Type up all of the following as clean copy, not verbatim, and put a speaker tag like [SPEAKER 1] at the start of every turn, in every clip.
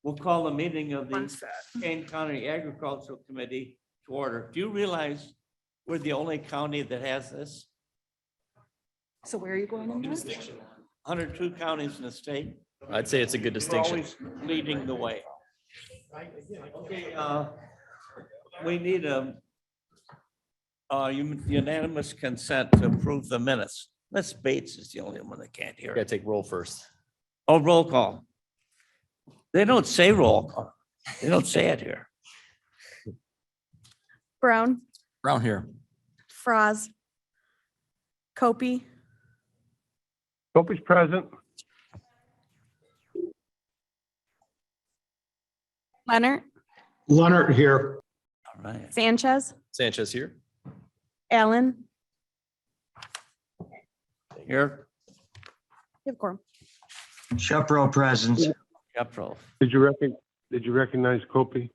[SPEAKER 1] We'll call the meeting of the
[SPEAKER 2] One set.
[SPEAKER 1] Kane County Agricultural Committee to order. Do you realize we're the only county that has this?
[SPEAKER 2] So where are you going in this?
[SPEAKER 1] 102 counties in the state.
[SPEAKER 3] I'd say it's a good
[SPEAKER 1] We're
[SPEAKER 3] distinction.
[SPEAKER 1] always leading the way. Okay, we need a unanimous consent to approve the minutes. Miss Bates is the only one that can't hear
[SPEAKER 3] Gotta
[SPEAKER 1] it.
[SPEAKER 3] take roll first.
[SPEAKER 1] Oh, roll call. They don't say roll call. They don't say it here.
[SPEAKER 4] Brown,
[SPEAKER 3] Brown here.
[SPEAKER 4] Froz, Copy,
[SPEAKER 5] Opie's present.
[SPEAKER 4] Leonard,
[SPEAKER 5] Leonard here.
[SPEAKER 1] All right.
[SPEAKER 4] Sanchez,
[SPEAKER 3] Sanchez here.
[SPEAKER 4] Allen.
[SPEAKER 1] Here,
[SPEAKER 4] You have quorum.
[SPEAKER 6] Shepro present.
[SPEAKER 1] Shepro.
[SPEAKER 5] Did you recognize Copey?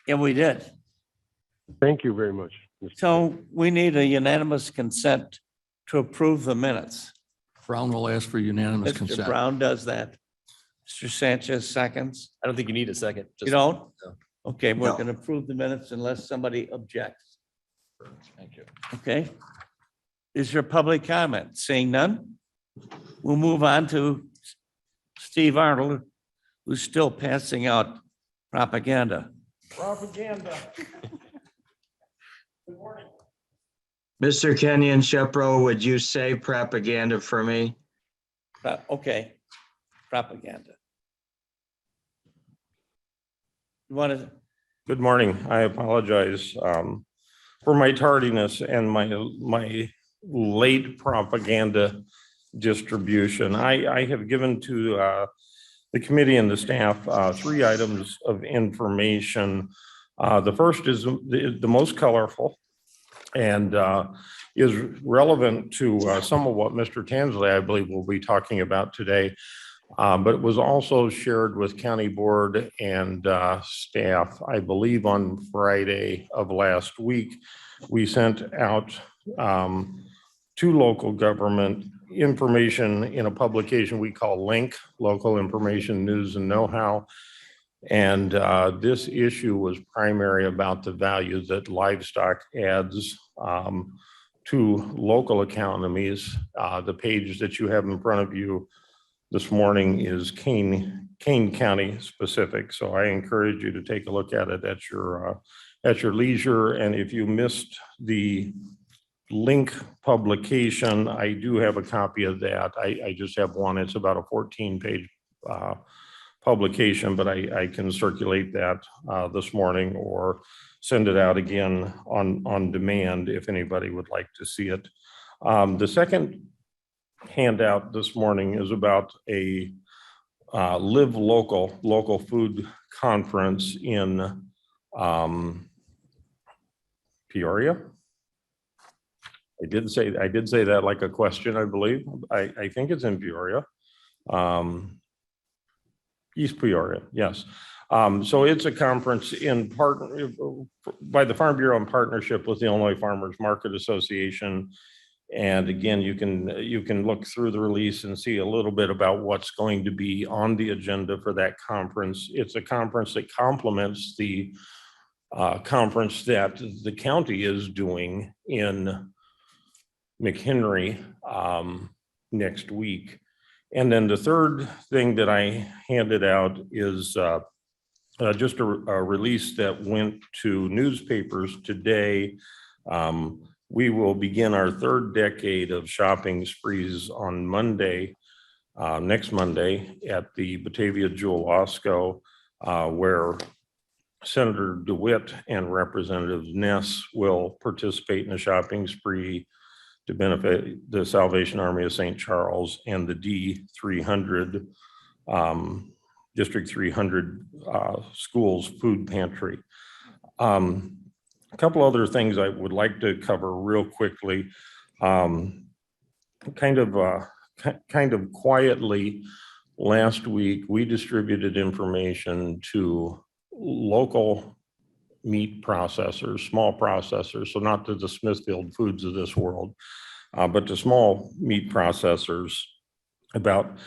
[SPEAKER 1] Yeah, we did.
[SPEAKER 5] Thank you very much. Mr.
[SPEAKER 1] So we need a unanimous consent to approve the minutes.
[SPEAKER 7] Brown will ask for unanimous
[SPEAKER 1] Mr.
[SPEAKER 7] consent.
[SPEAKER 1] Brown does that. Mr. Sanchez seconds.
[SPEAKER 3] I don't think you need a second.
[SPEAKER 1] You
[SPEAKER 3] Just-
[SPEAKER 1] don't?
[SPEAKER 3] No.
[SPEAKER 1] Okay, we're
[SPEAKER 6] No.
[SPEAKER 1] going to approve the minutes unless somebody objects.
[SPEAKER 3] Thank you.
[SPEAKER 1] Okay? Is there public comment? Seeing none? We'll move on to Steve Arnold, who's still passing out propaganda. Propaganda.
[SPEAKER 6] Mr. Kenyon Shepro, would you say propaganda for me?
[SPEAKER 1] Okay, propaganda. You want to,
[SPEAKER 8] Good morning. I apologize for my tardiness and my late propaganda distribution. I have given to the committee and the staff 3 items of information. The first is the most colorful and is relevant to some of what Mr. Tansley, I believe, will be talking about today. But it was also shared with county board and staff, I believe, on Friday of last week. We sent out to local government information in a publication we call LINK, Local Information News and Know-How. And this issue was primary about the value that livestock adds to local economies. The page that you have in front of you this morning is Kane County specific. So I encourage you to take a look at it at your leisure. And if you missed the link publication, I do have a copy of that. I just have one. It's about a 14-page publication, but I can circulate that this morning or send it out again on demand if anybody would like to see it. The second handout this morning is about a Live Local food conference in Peoria. I did say that like a question, I believe. I think it's in Peoria. East Peoria, yes. So it's a conference by the Farm Bureau in partnership with the Illinois Farmers Market Association. And again, you can look through the release and see a little bit about what's going to be on the agenda for that conference. It's a conference that complements the conference that the county is doing in McHenry next week. And then the third thing that I handed out is just a release that went to newspapers today. We will begin our 3rd decade of shopping sprees on Monday, next Monday at the Batavia Jewel Osco, where Senator DeWitt and Representative Ness will participate in a shopping spree to benefit the Salvation Army of St. Charles and the D300, District 300 schools food pantry. A couple other things I would like to cover real quickly. Kind of quietly, last week, we distributed information to local meat processors, small processors, so not to the Smithfield Foods of this world, but to small meat processors about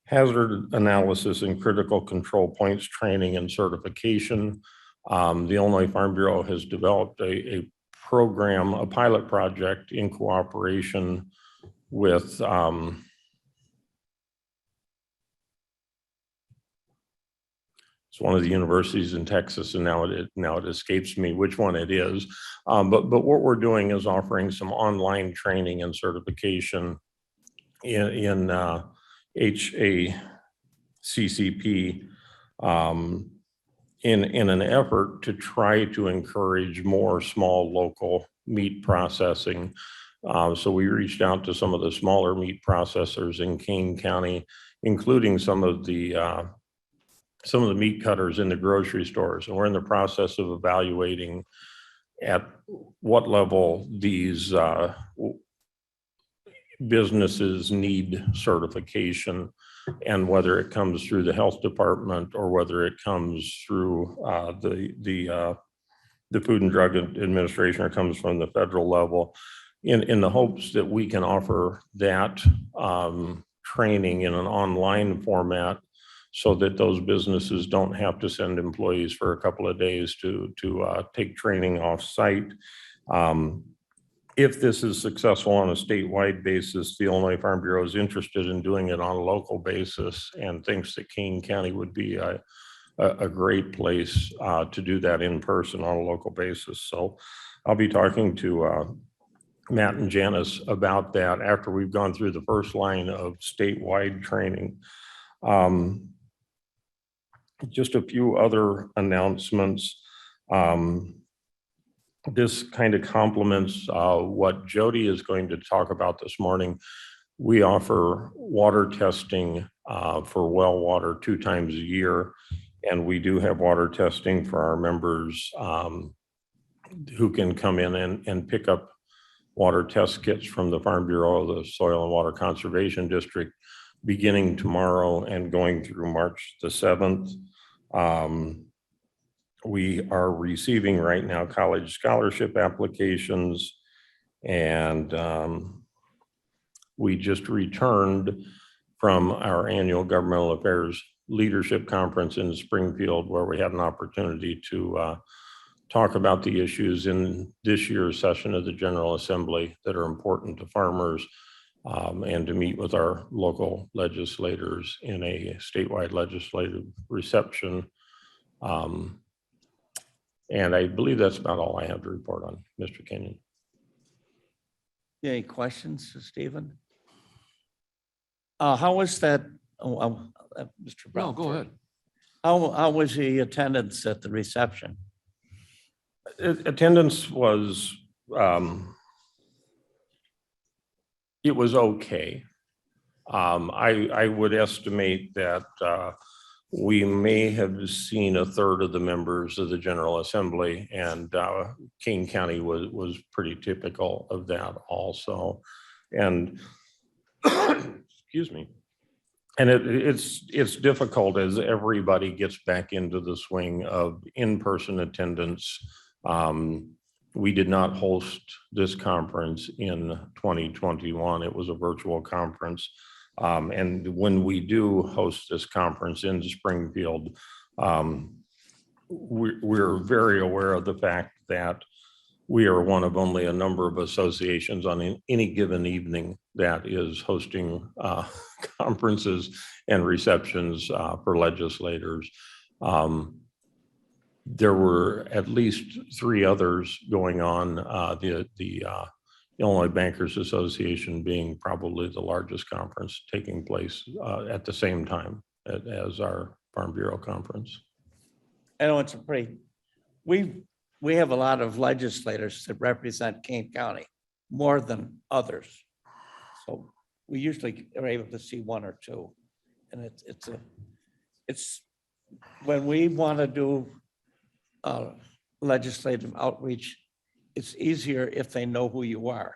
[SPEAKER 8] hazard analysis and critical control points training and certification. The Illinois Farm Bureau has developed a program, a pilot project in cooperation with it's one of the universities in Texas, and now it escapes me which one it is. But what we're doing is offering some online training and certification in HACCP in an effort to try to encourage more small local meat processing. So we reached out to some of the smaller meat processors in Kane County, including some of the meat cutters in the grocery stores. And we're in the process of evaluating at what level these businesses need certification, and whether it comes through the health department or whether it comes through the Food and Drug Administration or comes from the federal level, in the hopes that we can offer that training in an online format, so that those businesses don't have to send employees for a couple of days to take training off site. If this is successful on a statewide basis, the Illinois Farm Bureau is interested in doing it on a local basis and thinks that Kane County would be a great place to do that in person on a local basis. So I'll be talking to Matt and Janice about that after we've gone through the first line of statewide training. Just a few other announcements. This kind of complements what Jody is going to talk about this morning. We offer water testing for well water 2 times a year, and we do have water testing for our members who can come in and pick up water test kits from the Farm Bureau, the Soil and Water Conservation District, beginning tomorrow and going through March the 7th. We are receiving right now college scholarship applications, and we just returned from our annual Governmental Affairs Leadership Conference in Springfield, where we had an opportunity to talk about the issues in this year's session of the General Assembly that are important to farmers, and to meet with our local legislators in a statewide legislative reception. And I believe that's about all I have to report on, Mr. Kenyon.
[SPEAKER 1] Any questions, Stephen? How was that, Mr. Brown?
[SPEAKER 7] No, go ahead.
[SPEAKER 1] How was the attendance at the reception?
[SPEAKER 8] Attendance was, it was okay. I would estimate that we may have seen a third of the members of the General Assembly, and Kane County was pretty typical of that also. And excuse me. And it's difficult as everybody gets back into the swing of in-person attendance. We did not host this conference in 2021. It was a virtual conference. And when we do host this conference in Springfield, we're very aware of the fact that we are one of only a number of associations on any given evening that is hosting conferences and receptions for legislators. There were at least 3 others going on, the Illinois Bankers Association being probably the largest conference taking place at the same time as our Farm Bureau conference.
[SPEAKER 1] I know it's a pretty, we have a lot of legislators that represent Kane County more than others. So we usually are able to see 1 or 2. And it's when we want to do legislative outreach, it's easier if they know who you are,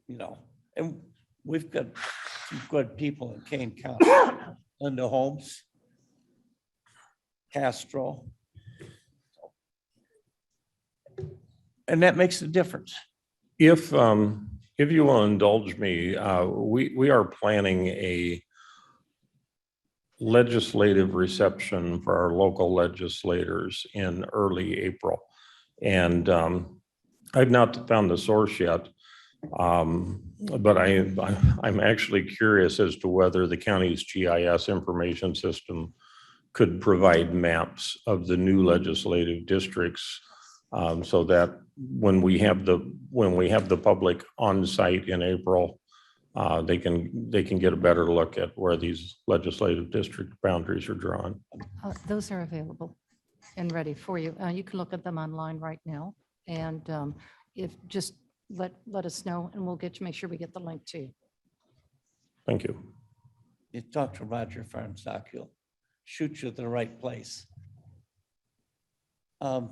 [SPEAKER 1] and we've got some good people in Kane County. Linda Holmes, Castro. And that makes a difference.
[SPEAKER 8] If you will indulge me, we are planning legislative reception for our local legislators in early April. And I've not found the source yet. But I'm actually curious as to whether the county's GIS information system could provide maps of the new legislative districts, so that when we have the public on site in April, they can get a better look at where these legislative district boundaries are drawn.
[SPEAKER 2] Those are available and ready for you. You can look at them online right now. And if just let us know and we'll make sure we get the link to you.
[SPEAKER 8] Thank you.
[SPEAKER 1] You talk to Roger Farnstock, he'll shoot you to the right place. Now,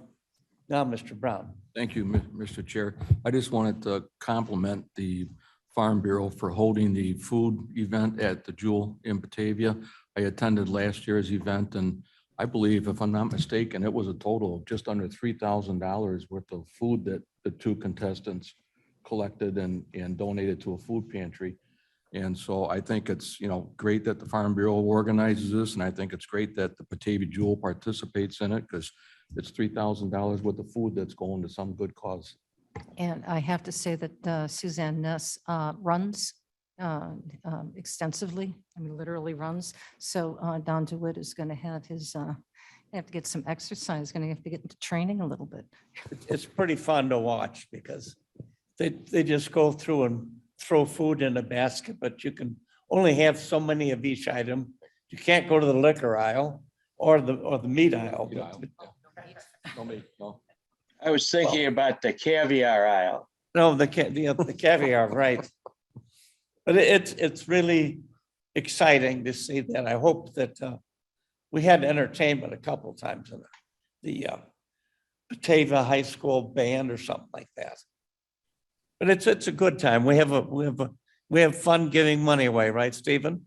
[SPEAKER 1] Mr. Brown.
[SPEAKER 7] Thank you, Mr. Chair. I just wanted to compliment the Farm Bureau for holding the food event at the Jewel in Batavia. I attended last year's event, and I believe, if I'm not mistaken, it was a total of just under $3,000 worth of food that the two contestants collected and donated to a food pantry. And so I think it's, great that the Farm Bureau organizes this, and I think it's great that the Batavia Jewel participates in it, because it's $3,000 worth of food that's going to some good cause.
[SPEAKER 2] And I have to say that Suzanne Ness runs extensively, literally runs. So Don DeWitt is going to have have to get some exercise, going to have to get into training a little bit.
[SPEAKER 1] It's pretty fun to watch because they just go through and throw food in a basket, but you can only have so many of each item. You can't go to the liquor aisle or the meat aisle.
[SPEAKER 7] No.
[SPEAKER 6] I was thinking about the caviar aisle.
[SPEAKER 1] No, the caviar, right. But it's really exciting to see that. I hope that we had entertainment a couple of times in the Batavia High School band or something like that. But it's a good time. We have fun giving money away, right, Stephen?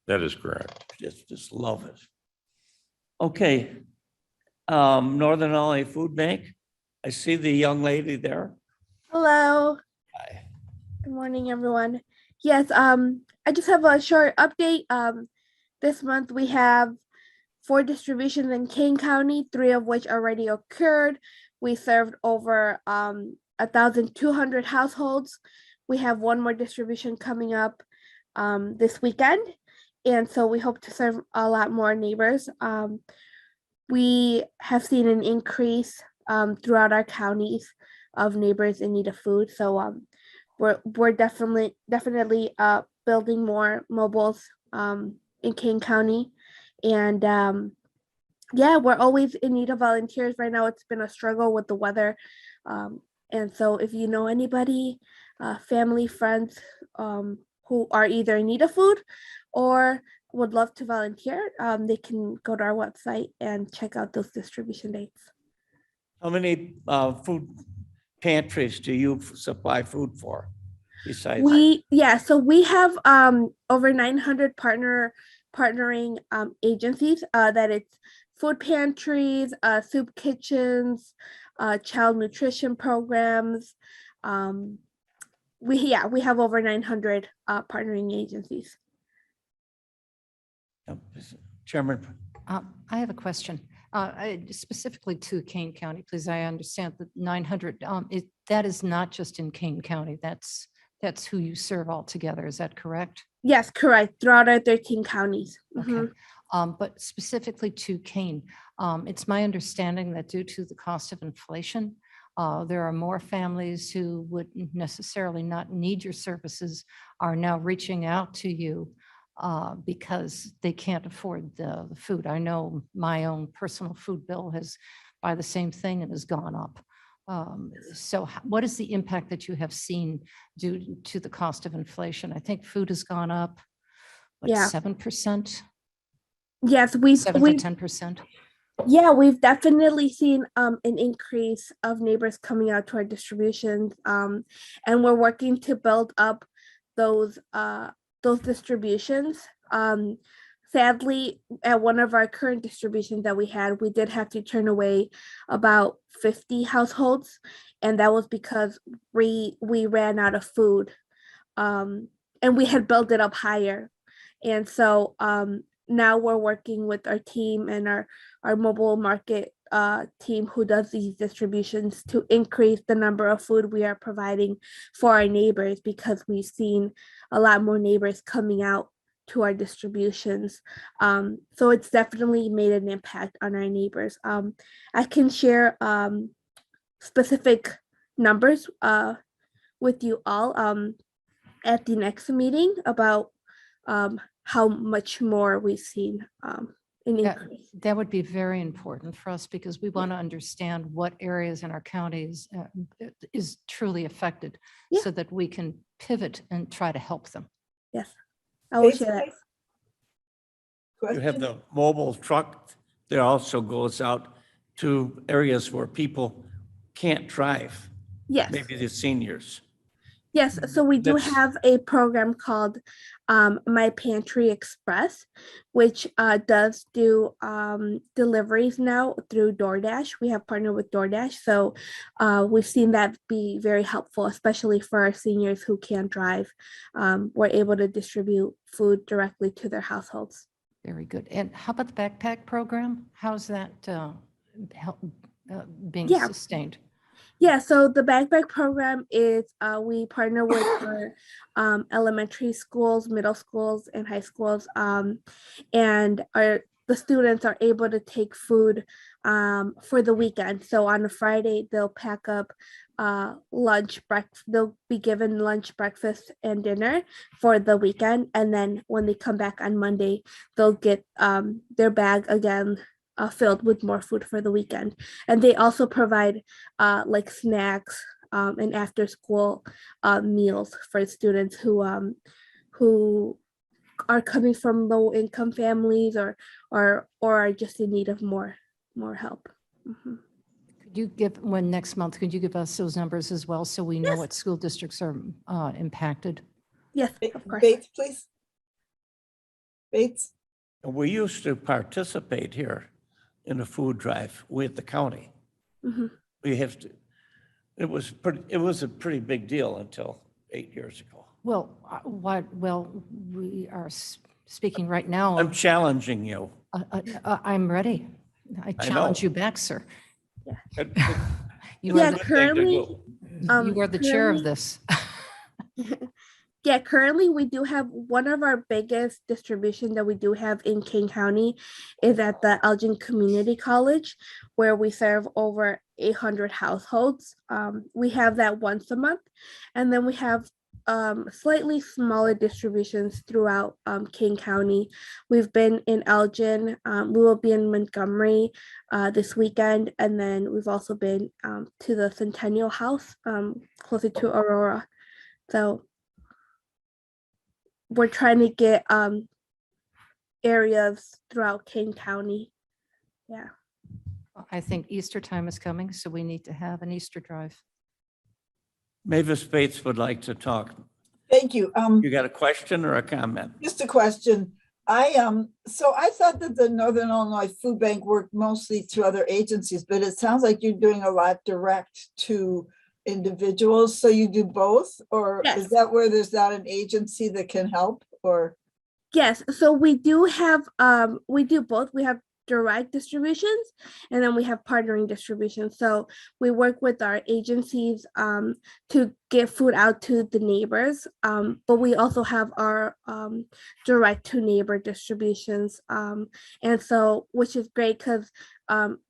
[SPEAKER 8] That is correct.
[SPEAKER 1] Just love it. Okay. Northern Ally Food Bank. I see the young lady there.
[SPEAKER 9] Hello.
[SPEAKER 1] Hi.
[SPEAKER 9] Good morning, everyone. Yes, I just have a short update. This month we have 4 distributions in Kane County, 3 of which already occurred. We served over 1,200 households. We have 1 more distribution coming up this weekend, and so we hope to serve a lot more neighbors. We have seen an increase throughout our counties of neighbors in need of food. So we're definitely building more mobiles in Kane County. And yeah, we're always in need of volunteers. Right now, it's been a struggle with the weather. And so if you know anybody, family, friends who are either in need of food or would love to volunteer, they can go to our website and check out those distribution dates.
[SPEAKER 1] How many food pantries do you supply food for besides?
[SPEAKER 9] So we have over 900 partnering agencies, that it's food pantries, soup kitchens, child nutrition programs. We have over 900 partnering agencies.
[SPEAKER 1] Chairman,
[SPEAKER 2] I have a question. Specifically to Kane County, please. I understand that 900, that is not just in Kane County. That's who you serve altogether. Is that correct?
[SPEAKER 9] Yes, correct. Throughout our 13 counties.
[SPEAKER 2] Okay. But specifically to Kane, it's my understanding that due to the cost of inflation, there are more families who would necessarily not need your services are now reaching out to you because they can't afford the food. I know my own personal food bill has, by the same thing, and has gone up. So what is the impact that you have seen due to the cost of inflation? I think food has gone up,
[SPEAKER 9] Yeah.
[SPEAKER 2] 7%,
[SPEAKER 9] Yes,
[SPEAKER 2] 7 to 10%.
[SPEAKER 9] Yeah, we've definitely seen an increase of neighbors coming out to our distributions, and we're working to build up those distributions. Sadly, at one of our current distributions that we had, we did have to turn away about 50 households, and that was because we ran out of food, and we had built it up higher. And so now we're working with our team and our mobile market team who does these distributions to increase the number of food we are providing for our neighbors, because we've seen a lot more neighbors coming out to our distributions. So it's definitely made an impact on our neighbors. I can share specific numbers with you all at the next meeting about how much more we've seen an
[SPEAKER 2] Yeah,
[SPEAKER 9] increase.
[SPEAKER 2] that would be very important for us because we want to understand what areas in our counties is truly affected
[SPEAKER 9] Yeah.
[SPEAKER 2] so that we can pivot and try to help them.
[SPEAKER 9] Yes, I will share that.
[SPEAKER 1] You have the mobile truck that also goes out to areas where people can't drive,
[SPEAKER 9] Yes.
[SPEAKER 1] maybe the seniors.
[SPEAKER 9] Yes, so we do
[SPEAKER 1] That's-
[SPEAKER 9] have a program called My Pantry Express, which does do deliveries now through DoorDash. We have partnered with DoorDash, so we've seen that be very helpful, especially for our seniors who can't drive. We're able to distribute food directly to their households.
[SPEAKER 2] Very good. And how about the backpack program? How's that being
[SPEAKER 9] Yeah.
[SPEAKER 2] sustained?
[SPEAKER 9] Yeah, so the backpack program is we partner with our elementary schools, middle schools, and high schools, and the students are able to take food for the weekend. So on a Friday, they'll pack up lunch, breakfast. They'll be given lunch, breakfast, and dinner for the weekend, and then when they come back on Monday, they'll get their bag again. Filled with more food for the weekend. And they also provide like snacks and after school meals for students who are coming from low income families or are just in need of more help. Mhm.
[SPEAKER 2] Could you give, when next month, could you give us those numbers as well so we know
[SPEAKER 9] Yes.
[SPEAKER 2] what school districts are impacted?
[SPEAKER 9] Yes, of course.
[SPEAKER 10] Bates, please. Bates?
[SPEAKER 1] We used to participate here in a food drive with the county.
[SPEAKER 9] Mhm.
[SPEAKER 1] We have to, it was a pretty big deal until 8 years ago.
[SPEAKER 2] Well, we are speaking right now.
[SPEAKER 1] I'm challenging you.
[SPEAKER 2] I'm ready. I
[SPEAKER 1] I
[SPEAKER 2] challenge
[SPEAKER 1] know.
[SPEAKER 2] you back, sir.
[SPEAKER 1] It-
[SPEAKER 2] You
[SPEAKER 9] Yeah,
[SPEAKER 2] are
[SPEAKER 1] it's a good thing to
[SPEAKER 9] currently,
[SPEAKER 1] do.
[SPEAKER 2] you are the chair of
[SPEAKER 9] currently-
[SPEAKER 2] this.
[SPEAKER 9] Yeah, currently we do have one of our biggest distribution that we do have in King County is at the Elgin Community College, where we serve over 800 households. We have that once a month, and then we have slightly smaller distributions throughout King County. We've been in Elgin, we will be in Montgomery this weekend, and then we've also been to the Centennial House closer to Aurora. So we're trying to get areas throughout King County. Yeah.
[SPEAKER 2] I think Easter time is coming, so we need to have an Easter drive.
[SPEAKER 1] Mavis Bates would like to talk.
[SPEAKER 10] Thank you.
[SPEAKER 1] You got a question or a comment?
[SPEAKER 10] Just a question. So I thought that the Northern Illinois Food Bank worked mostly through other agencies, but it sounds like you're doing a lot direct to individuals. So you do both, or
[SPEAKER 9] Yes.
[SPEAKER 10] is that where there's not an agency that can help, or?
[SPEAKER 9] Yes, so we do have we do both. We have direct distributions and then we have partnering distributions. So we work with our agencies to get food out to the neighbors, but we also have our direct to neighbor distributions. And so, which is great because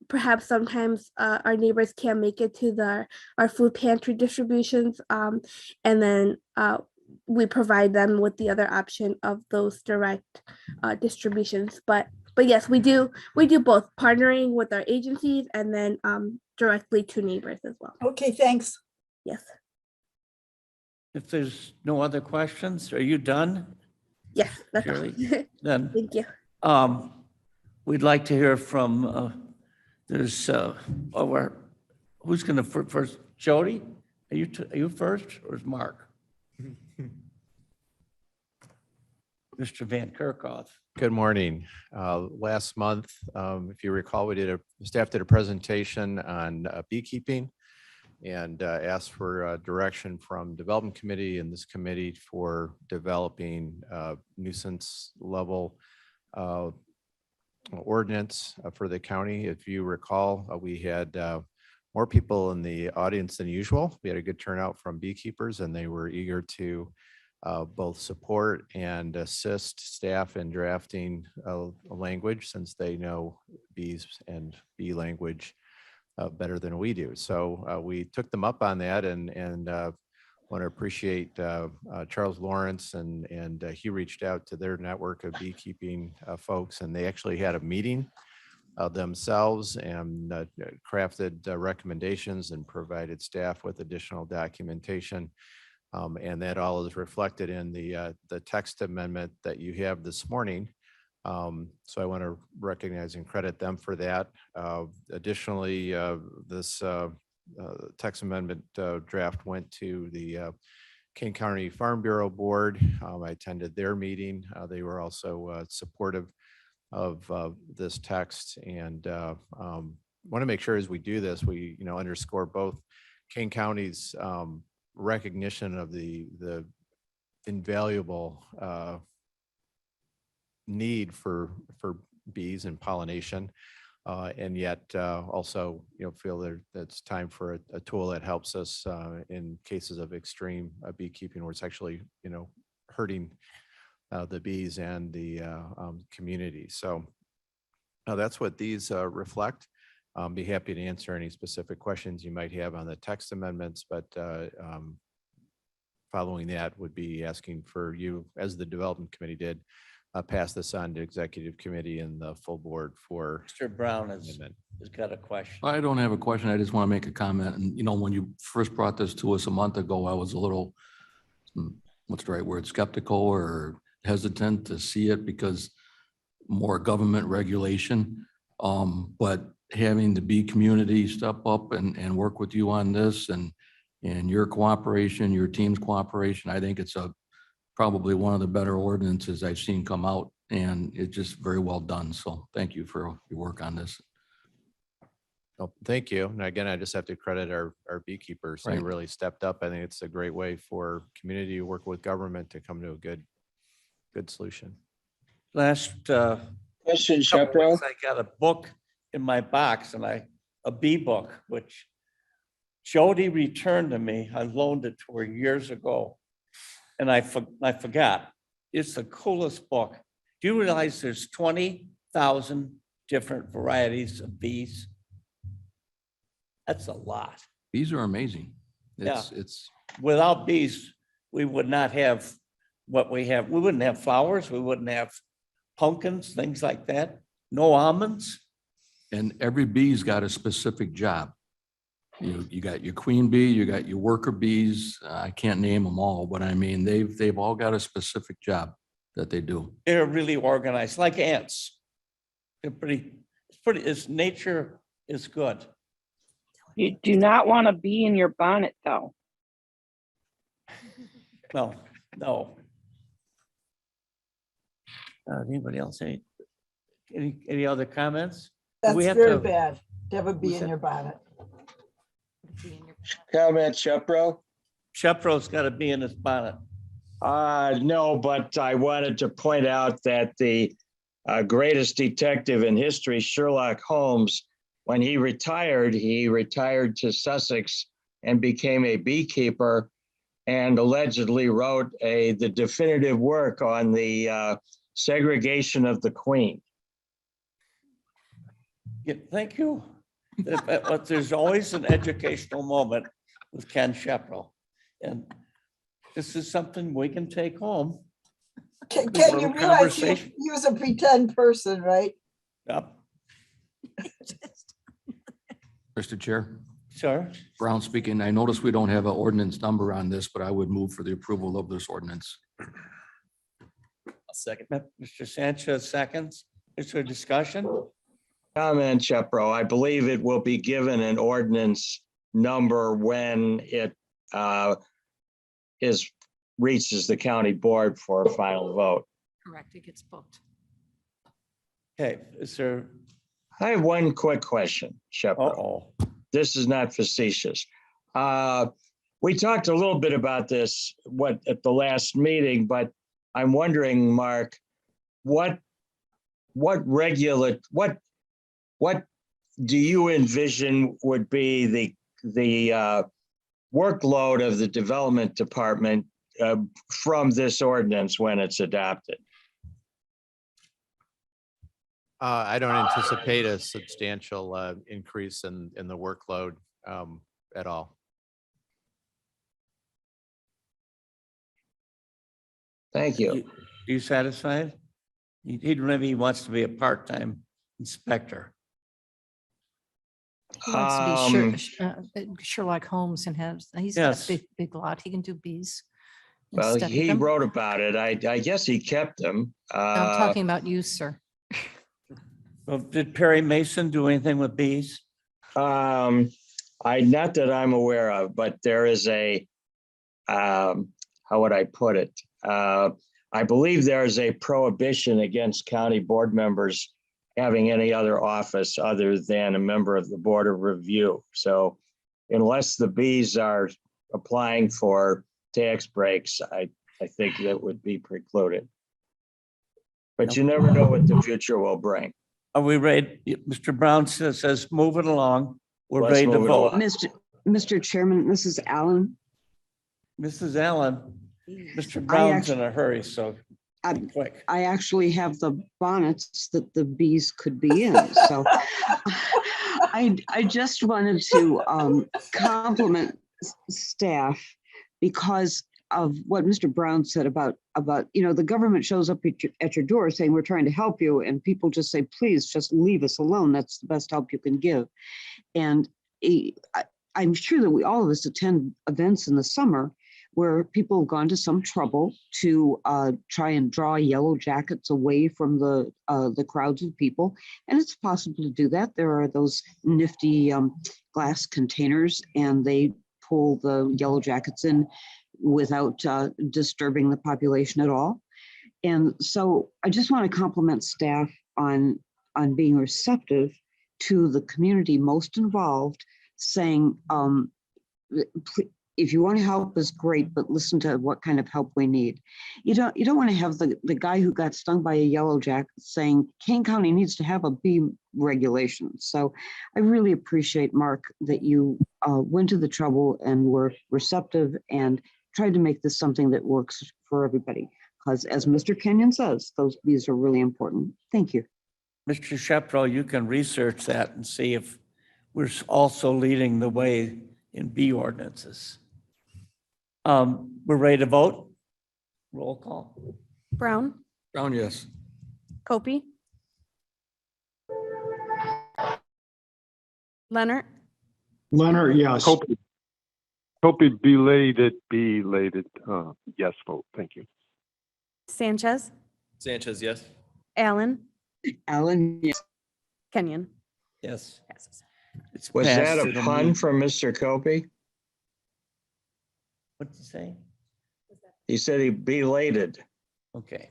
[SPEAKER 9] perhaps sometimes our neighbors can't make it to our food pantry distributions, and then we provide them with the other option of those direct distributions. But yes, we do both, partnering with our agencies and then directly to neighbors as well.
[SPEAKER 10] Okay, thanks.
[SPEAKER 9] Yes.
[SPEAKER 1] If there's no other questions, are you done?
[SPEAKER 9] Yes, that's all.
[SPEAKER 1] Shirley? Then,
[SPEAKER 9] Thank you.
[SPEAKER 1] we'd like to hear from, there's, who's gonna first? Jody? Are you first, or is Mark? Mr. Van Kerkhoff.
[SPEAKER 11] Good morning. Last month, if you recall, staff did a presentation on beekeeping. and asked for direction from Development Committee and this committee for developing nuisance level ordinance for the county. If you recall, we had more people in the audience than usual. We had a good turnout from beekeepers, and they were eager to both support and assist staff in drafting a language, since they know bees and bee language better than we do. So we took them up on that, and want to appreciate Charles Lawrence, and he reached out to their network of beekeeping folks, and they actually had a meeting themselves and crafted recommendations and provided staff with additional documentation. And that all is reflected in the text amendment that you have this morning. So I want to recognize and credit them for that. Additionally, this text amendment draft went to the Kane County Farm Bureau Board. I attended their meeting. They were also supportive of this text, and want to make sure as we do this, we underscore both Kane County's recognition of the invaluable need for bees and pollination, and yet also feel that it's time for a tool that helps us in cases of extreme beekeeping, where it's actually hurting the bees and the community. So that's what these reflect. Be happy to answer any specific questions you might have on the text amendments, but following that would be asking for you, as the Development Committee did, pass this on to Executive Committee and the full board for
[SPEAKER 1] Mr. Brown has
[SPEAKER 11] amendment.
[SPEAKER 1] got a question.
[SPEAKER 7] I don't have a question. I just want to make a comment. And, when you first brought this to us a month ago, I was a little, what's the right word, skeptical or hesitant to see it because more government regulation. But having the bee community step up and work with you on this and your cooperation, your team's cooperation, I think it's probably one of the better ordinances I've seen come out, and it's just very well done. So thank you for your work on this.
[SPEAKER 11] Well, thank you. And again, I just have to credit our beekeepers. They
[SPEAKER 7] Right.
[SPEAKER 11] really stepped up. I think it's a great way for community to work with government to come to a good solution.
[SPEAKER 1] Last
[SPEAKER 6] Question,
[SPEAKER 1] couple weeks, I got a book in my box, and a bee book, which Jody returned to me. I loaned it to her years ago, and I forgot. It's the coolest book. Do you realize there's 20,000 different varieties of bees? That's a lot.
[SPEAKER 7] Bees are amazing.
[SPEAKER 1] Yeah.
[SPEAKER 7] It's
[SPEAKER 1] Without bees, we would not have what we have. We wouldn't have flowers. We wouldn't have pumpkins, things like that. No almonds.
[SPEAKER 7] and every bee's got a specific job. You got your queen bee, you got your worker bees. I can't name them all, but I mean, they've all got a specific job that they do.
[SPEAKER 1] They're really organized, like ants. It's nature is good.
[SPEAKER 12] You do not want to be in your bonnet, though.
[SPEAKER 1] No. Anybody else say? Any other comments?
[SPEAKER 10] That's
[SPEAKER 1] We have
[SPEAKER 10] very
[SPEAKER 1] to-
[SPEAKER 10] bad to have a bee in your bonnet.
[SPEAKER 6] Comment, Shepro?
[SPEAKER 1] Shepro's got to be in his bonnet.
[SPEAKER 6] No, but I wanted to point out that the greatest detective in history, Sherlock Holmes, when he retired to Sussex and became a beekeeper and allegedly wrote the definitive work on the segregation of the queen.
[SPEAKER 1] Yeah, thank you. But there's always an educational moment with Ken Shepro. And this is something we can take home.
[SPEAKER 10] Ken,
[SPEAKER 1] little
[SPEAKER 10] you realize he
[SPEAKER 1] conversation.
[SPEAKER 10] was a pretend person, right?
[SPEAKER 1] Yep,
[SPEAKER 7] Mr. Chair,
[SPEAKER 1] sure.
[SPEAKER 7] Brown speaking. I noticed we don't have an ordinance number on this, but I would move for the approval of this ordinance.
[SPEAKER 3] I'll second.
[SPEAKER 1] Mr. Sanchez seconds. Is there discussion?
[SPEAKER 6] Comment, Shepro. I believe it will be given an ordinance number when it reaches the county board for a final vote.
[SPEAKER 2] Correct, it gets booked.
[SPEAKER 1] Okay, is there,
[SPEAKER 6] I have one quick question, Shepro.
[SPEAKER 1] oh,
[SPEAKER 6] This is not facetious. We talked a little bit about this, at the last meeting, but I'm wondering, Mark, what do you envision would be the workload of the development department from this ordinance when it's adopted?
[SPEAKER 11] I don't anticipate a substantial increase in the workload at all.
[SPEAKER 6] Thank you.
[SPEAKER 1] You satisfied? Maybe wants to be a part-time inspector.
[SPEAKER 2] He wants to be Sherlock Holmes and he's got
[SPEAKER 1] Yes.
[SPEAKER 2] a big lot. He can do bees. and
[SPEAKER 6] Well,
[SPEAKER 2] study
[SPEAKER 6] he
[SPEAKER 2] them.
[SPEAKER 6] wrote about it. I guess he kept them.
[SPEAKER 2] I'm talking about you, sir.
[SPEAKER 1] Well, did Perry Mason do anything with bees?
[SPEAKER 6] Not that I'm aware of, but there is how would I put it? I believe there is a prohibition against county board members having any other office other than a member of the Board of Review. So unless the bees are applying for tax breaks, I think that would be precluded. But you never know what the future will bring.
[SPEAKER 1] Are we ready? Mr. Brown says, move it along. We're
[SPEAKER 6] Let's
[SPEAKER 1] ready to
[SPEAKER 6] move it
[SPEAKER 1] vote.
[SPEAKER 6] along.
[SPEAKER 13] Mr. Chairman, this is Alan.
[SPEAKER 1] Mrs. Allen, Mr. Brown's in a hurry, so quick.
[SPEAKER 13] I actually have the bonnets that the bees could be in, so I just wanted to compliment staff because of what Mr. Brown said about the government shows up at your door saying we're trying to help you, and people just say, please just leave us alone. That's the best help you can give. And I'm sure that all of us attend events in the summer where people have gone to some trouble to try and draw yellow jackets away from the crowds of people. And it's possible to do that. There are those nifty glass containers, and they pull the yellow jackets in without disturbing the population at all. And so I just want to compliment staff on being receptive to the community most involved, saying, if you want to help us, great, but listen to what kind of help we need. You don't want to have the guy who got stung by a yellow jacket saying Kane County needs to have a bee regulation. So I really appreciate, Mark, that you went to the trouble and were receptive and tried to make this something that works for everybody. Because as Mr. Kenyon says, those bees are really important. Thank you.
[SPEAKER 1] Mr. Shepro, you can research that and see if we're also leading the way in bee ordinances. We're ready to vote. Roll call.
[SPEAKER 4] Brown,
[SPEAKER 7] Brown, yes.
[SPEAKER 4] Copey, Leonard,
[SPEAKER 5] Leonard, yes. Copy belated, yes vote. Thank you.
[SPEAKER 3] Sanchez, yes.
[SPEAKER 4] Allen,
[SPEAKER 13] Yes.
[SPEAKER 4] Kenyon.
[SPEAKER 1] Yes. It's
[SPEAKER 6] Was
[SPEAKER 1] passed.
[SPEAKER 6] that a
[SPEAKER 1] It'll
[SPEAKER 6] pun
[SPEAKER 1] move-
[SPEAKER 6] from Mr. Copey?
[SPEAKER 1] What'd you say?
[SPEAKER 6] He said he belated.
[SPEAKER 1] Okay,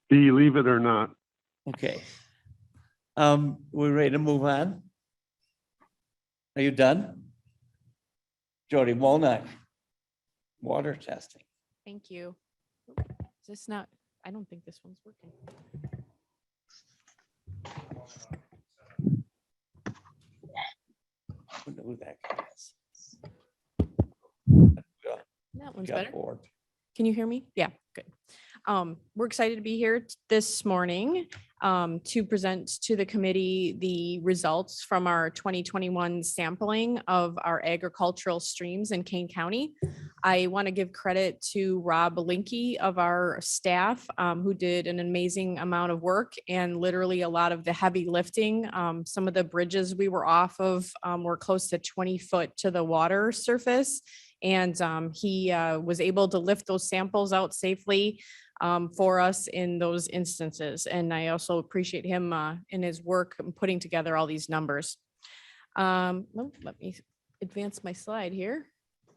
[SPEAKER 5] Believe it or not.
[SPEAKER 1] okay. We're ready to move on? Are you done? Jody Molnar, water testing.
[SPEAKER 14] Thank you. Is this not, I don't think this one's working.
[SPEAKER 1] Wonder who that guy is.
[SPEAKER 14] That one's
[SPEAKER 1] Got
[SPEAKER 14] better.
[SPEAKER 1] bored.
[SPEAKER 14] Can you hear me? Yeah, good. We're excited to be here this morning to present to the committee the results from our 2021 sampling of our agricultural streams in Kane County. I want to give credit to Rob Linky of our staff who did an amazing amount of work and literally a lot of the heavy lifting. Some of the bridges we were off of were close to 20 foot to the water surface. And he was able to lift those samples out safely for us in those instances. And I also appreciate him in his work in putting together all these numbers. Let me advance my slide here.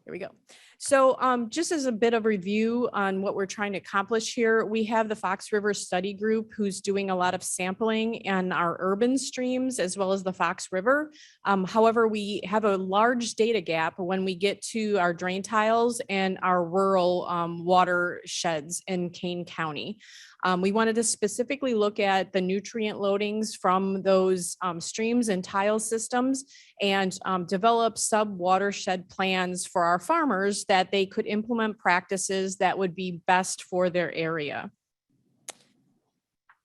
[SPEAKER 14] Here we go. So just as a bit of review on what we're trying to accomplish here, we have the Fox River Study Group who's doing a lot of sampling in our urban streams as well as the Fox River. However, we have a large data gap when we get to our drain tiles and our rural watersheds in Kane County. We wanted to specifically look at the nutrient loadings from those streams and tile systems and develop sub-watershed plans for our farmers that they could implement practices that would be best for their area.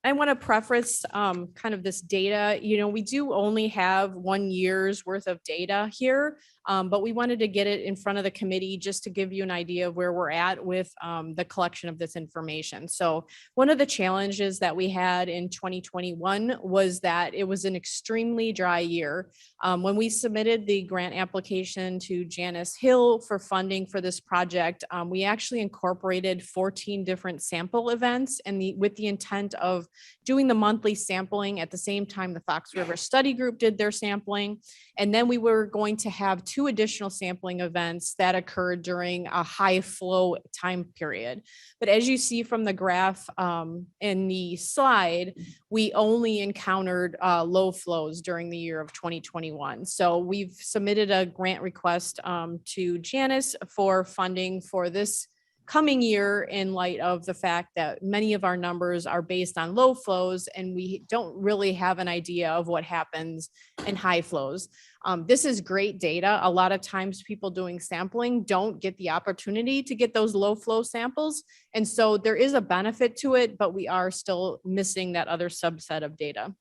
[SPEAKER 14] I want to preface kind of this data. You know, we do only have 1 year's worth of data here, but we wanted to get it in front of the committee just to give you an idea of where we're at with the collection of this information. So one of the challenges that we had in 2021 was that it was an extremely dry year. When we submitted the grant application to Janice Hill for funding for this project, we actually incorporated 14 different sample events and with the intent of doing the monthly sampling at the same time the Fox River Study Group did their sampling. And then we were going to have 2 additional sampling events that occurred during a high flow time period. But as you see from the graph in the slide, we only encountered low flows during the year of 2021. So we've submitted a grant request to Janice for funding for this coming year in light of the fact that many of our numbers are based on low flows and we don't really have an idea of what happens in high flows. This is great data. A lot of times people doing sampling don't get the opportunity to get those low flow samples. And so there is a benefit to it, but we are still missing that other subset of data.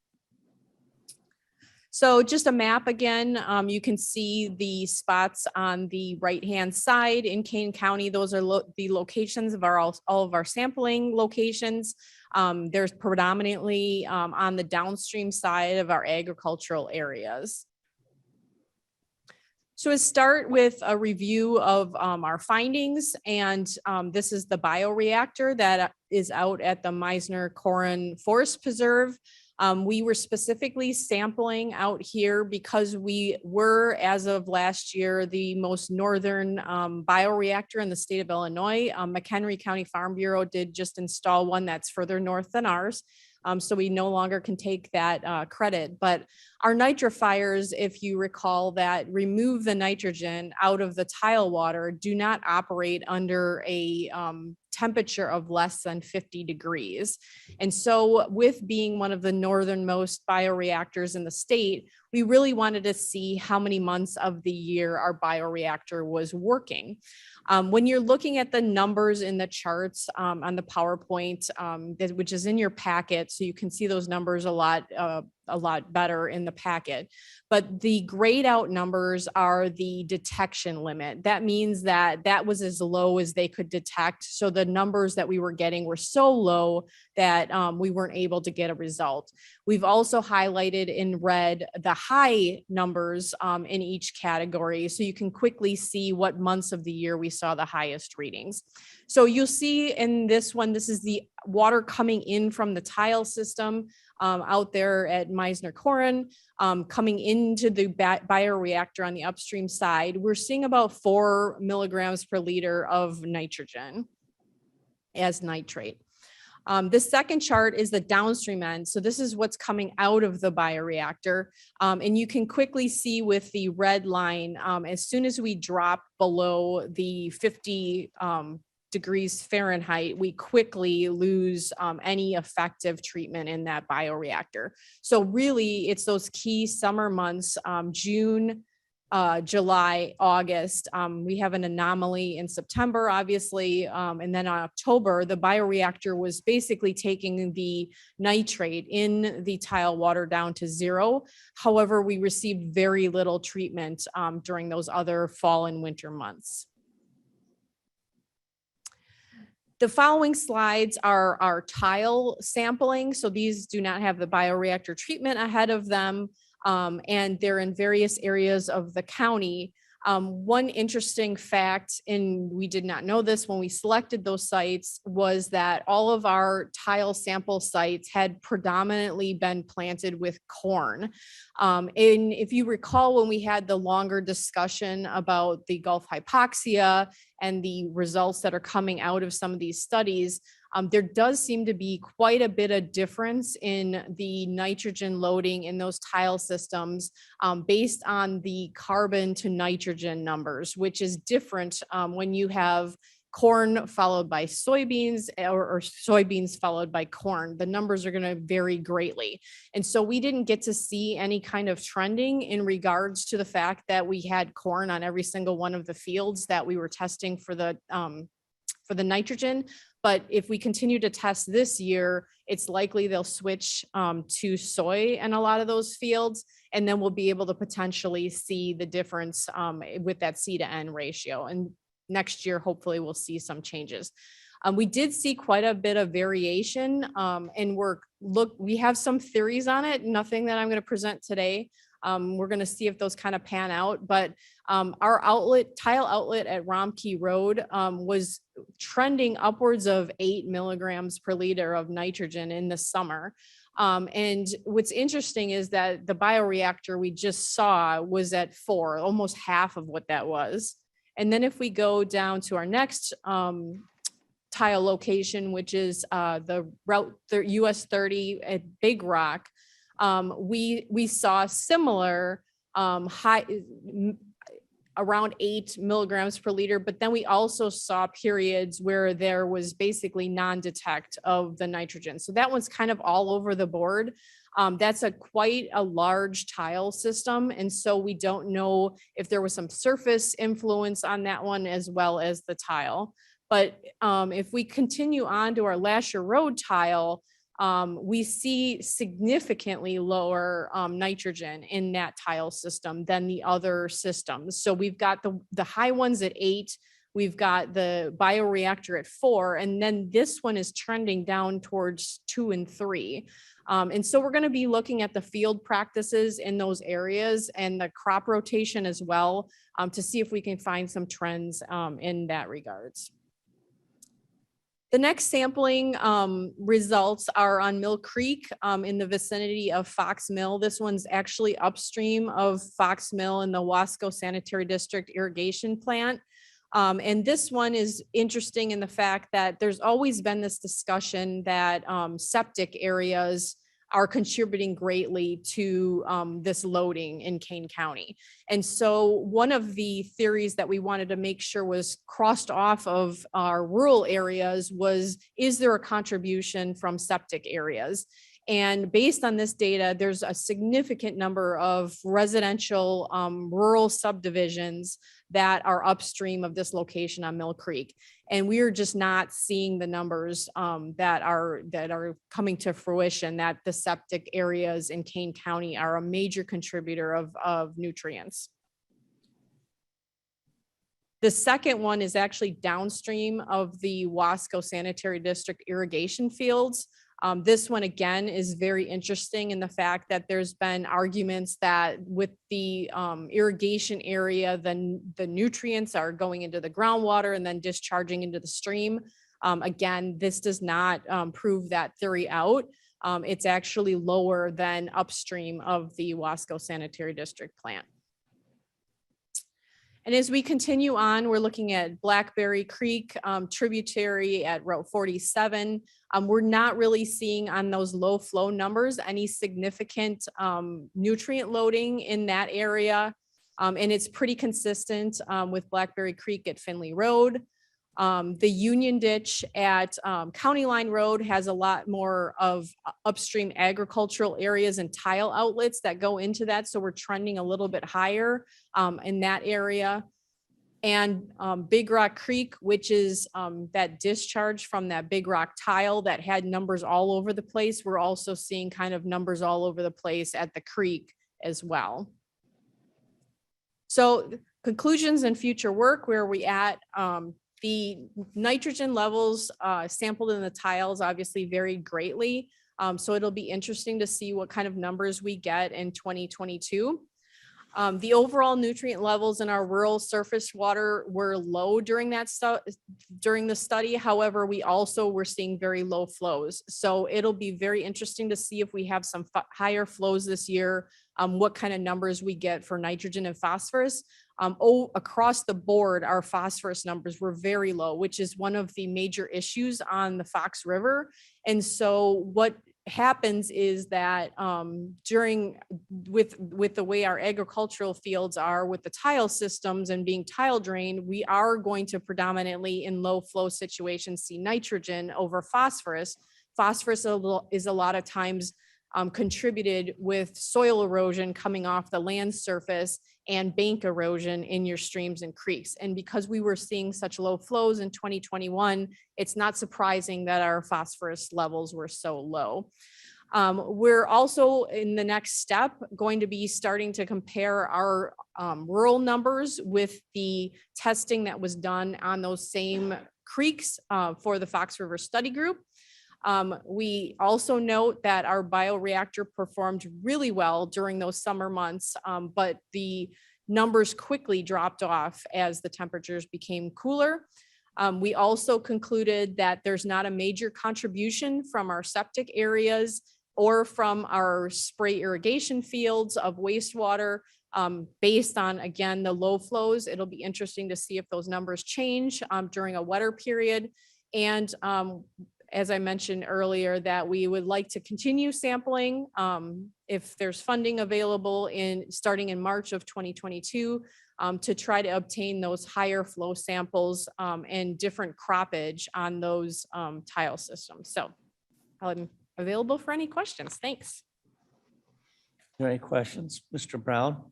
[SPEAKER 14] So just a map again, you can see the spots on the right-hand side in Kane County. Those are the locations of all of our sampling locations. There's predominantly on the downstream side of our agricultural areas. So let's start with a review of our findings. And this is the bioreactor that is out at the Meisner-Koren Forest Preserve. We were specifically sampling out here because we were, as of last year, the most northern bioreactor in the state of Illinois. McHenry County Farm Bureau did just install one that's further north than ours. So we no longer can take that credit. But our nitrifiers, if you recall, that remove the nitrogen out of the tile water do not operate under a temperature of less than 50 degrees. And so with being one of the northernmost bioreactors in the state, we really wanted to see how many months of the year our bioreactor was working. When you're looking at the numbers in the charts on the PowerPoint, which is in your packet, so you can see those numbers a lot better in the packet. But the grayed out numbers are the detection limit. That means that that was as low as they could detect. So the numbers that we were getting were so low that we weren't able to get a result. We've also highlighted in red the high numbers in each category. So you can quickly see what months of the year we saw the highest readings. So you'll see in this one, this is the water coming in from the tile system out there at Meisner-Koren, coming into the bioreactor on the upstream side. We're seeing about 4 milligrams per liter of nitrogen as nitrate. The second chart is the downstream end. So this is what's coming out of the bioreactor. And you can quickly see with the red line, as soon as we drop below the 50 degrees Fahrenheit, we quickly lose any effective treatment in that bioreactor. So really, it's those key summer months, June, July, August. We have an anomaly in September, obviously, and then on October, the bioreactor was basically taking the nitrate in the tile water down to 0. However, we received very little treatment during those other fall and winter months. The following slides are our tile sampling. So these do not have the bioreactor treatment ahead of them, and they're in various areas of the county. One interesting fact, and we did not know this when we selected those sites, was that all of our tile sample sites had predominantly been planted with corn. And if you recall, when we had the longer discussion about the Gulf hypoxia and the results that are coming out of some of these studies, there does seem to be quite a bit of difference in the nitrogen loading in those tile systems based on the carbon to nitrogen numbers, which is different when you have corn followed by soybeans or soybeans followed by corn. The numbers are going to vary greatly. And so we didn't get to see any kind of trending in regards to the fact that we had corn on every single one of the fields that we were testing for the nitrogen. But if we continue to test this year, it's likely they'll switch to soy in a lot of those fields. And then we'll be able to potentially see the difference with that C to N ratio. And next year, hopefully we'll see some changes. We did see quite a bit of variation and we have some theories on it, nothing that I'm going to present today. We're going to see if those kind of pan out, but our tile outlet at Romkey Road was trending upwards of 8 milligrams per liter of nitrogen in the summer. And what's interesting is that the bioreactor we just saw was at 4, almost half of what that was. And then if we go down to our next tile location, which is the Route US 30 at Big Rock, we saw similar high around 8 milligrams per liter, but then we also saw periods where there was basically non-detect of the nitrogen. So that one's kind of all over the board. That's quite a large tile system. And so we don't know if there was some surface influence on that one as well as the tile. But if we continue on to our Lasher Road tile, we see significantly lower nitrogen in that tile system than the other systems. So we've got the high ones at 8, we've got the bioreactor at 4, and then this one is trending down towards 2 and 3. And so we're going to be looking at the field practices in those areas and the crop rotation as well to see if we can find some trends in that regards. The next sampling results are on Mill Creek in the vicinity of Fox Mill. This one's actually upstream of Fox Mill in the Wasco Sanitary District irrigation plant. And this one is interesting in the fact that there's always been this discussion that septic areas are contributing greatly to this loading in Kane County. And so one of the theories that we wanted to make sure was crossed off of our rural areas was, is there a contribution from septic areas? And based on this data, there's a significant number of residential rural subdivisions that are upstream of this location on Mill Creek. And we are just not seeing the numbers that are coming to fruition, that the septic areas in Kane County are a major contributor of nutrients. The second one is actually downstream of the Wasco Sanitary District irrigation fields. This one, again, is very interesting in the fact that there's been arguments that with the irrigation area, then the nutrients are going into the groundwater and then discharging into the stream. Again, this does not prove that theory out. It's actually lower than upstream of the Wasco Sanitary District plant. And as we continue on, we're looking at Blackberry Creek tributary at Route 47. We're not really seeing on those low flow numbers any significant nutrient loading in that area. And it's pretty consistent with Blackberry Creek at Finley Road. The Union Ditch at County Line Road has a lot more of upstream agricultural areas and tile outlets that go into that. So we're trending a little bit higher in that area. And Big Rock Creek, which is that discharge from that Big Rock tile that had numbers all over the place. We're also seeing kind of numbers all over the place at the creek as well. So conclusions and future work, where are we at? The nitrogen levels sampled in the tiles obviously vary greatly. So it'll be interesting to see what kind of numbers we get in 2022. The overall nutrient levels in our rural surface water were low during during the study. However, we also were seeing very low flows. So it'll be very interesting to see if we have some higher flows this year, what kind of numbers we get for nitrogen and phosphorus. Across the board, our phosphorus numbers were very low, which is one of the major issues on the Fox River. And so what happens is that with the way our agricultural fields are with the tile systems and being tile drained, we are going to predominantly in low flow situations see nitrogen over phosphorus. Phosphorus is a lot of times contributed with soil erosion coming off the land surface and bank erosion in your streams and creeks. And because we were seeing such low flows in 2021, it's not surprising that our phosphorus levels were so low. We're also in the next step going to be starting to compare our rural numbers with the testing that was done on those same creeks for the Fox River Study Group. We also note that our bioreactor performed really well during those summer months, but the numbers quickly dropped off as the temperatures became cooler. We also concluded that there's not a major contribution from our septic areas or from our spray irrigation fields of wastewater based on, again, the low flows. It'll be interesting to see if those numbers change during a wetter period. And as I mentioned earlier, that we would like to continue sampling if there's funding available starting in March of 2022 to try to obtain those higher flow samples and different croppage on those tile systems. So I'm available for any questions. Thanks.
[SPEAKER 1] Any questions, Mr. Brown?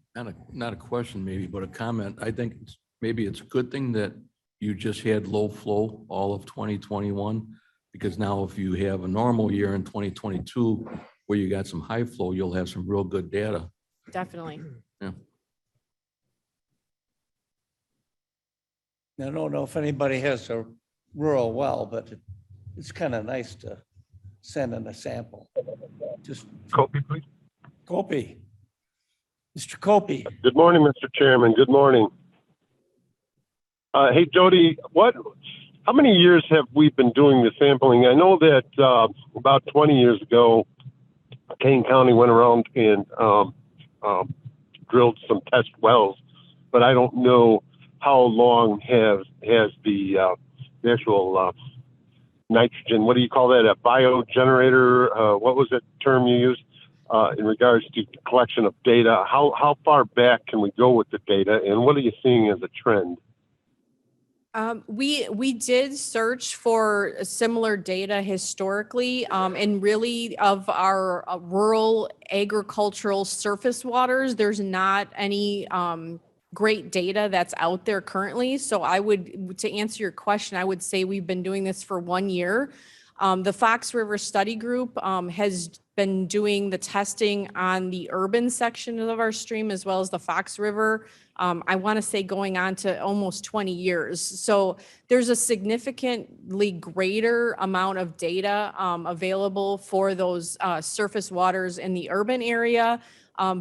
[SPEAKER 7] Not a question maybe, but a comment. I think maybe it's a good thing that you just had low flow all of 2021. Because now if you have a normal year in 2022 where you got some high flow, you'll have some real good data.
[SPEAKER 14] Definitely.
[SPEAKER 7] Yeah.
[SPEAKER 1] I don't know if anybody has a rural well, but it's kind of nice to send in a sample. Just
[SPEAKER 5] Copy, please.
[SPEAKER 1] Copy. Mr. Copy.
[SPEAKER 5] Good morning, Mr. Chairman. Good morning. Hey, Jody, how many years have we been doing the sampling? I know that about 20 years ago, Kane County went around and drilled some test wells, but I don't know how long has the actual nitrogen, what do you call that, a biogenerator? What was that term you used in regards to collection of data? How far back can we go with the data, and what are you seeing as a trend?
[SPEAKER 14] We did search for similar data historically, and really of our rural agricultural surface waters, there's not any great data that's out there currently. So to answer your question, I would say we've been doing this for 1 year. The Fox River Study Group has been doing the testing on the urban section of our stream as well as the Fox River. I want to say going on to almost 20 years. So there's a significantly greater amount of data available for those surface waters in the urban area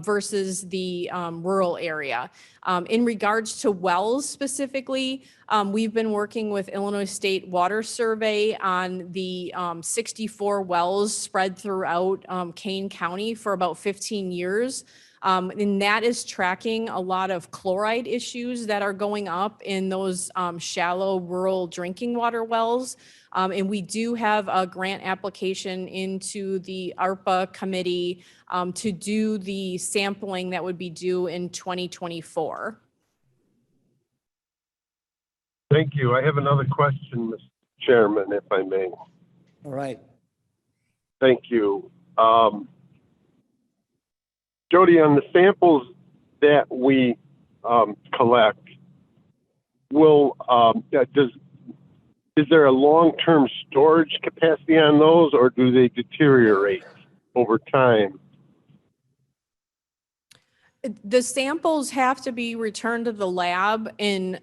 [SPEAKER 14] versus the rural area. In regards to wells specifically, we've been working with Illinois State Water Survey on the 64 wells spread throughout Kane County for about 15 years. And that is tracking a lot of chloride issues that are going up in those shallow rural drinking water wells. And we do have a grant application into the ARPA committee to do the sampling that would be due in 2024.
[SPEAKER 5] Thank you. I have another question, Mr. Chairman, if I may.
[SPEAKER 1] All right.
[SPEAKER 5] Thank you. Jody, on the samples that we collect, is there a long-term storage capacity on those, or do they deteriorate over time?
[SPEAKER 14] The samples have to be returned to the lab in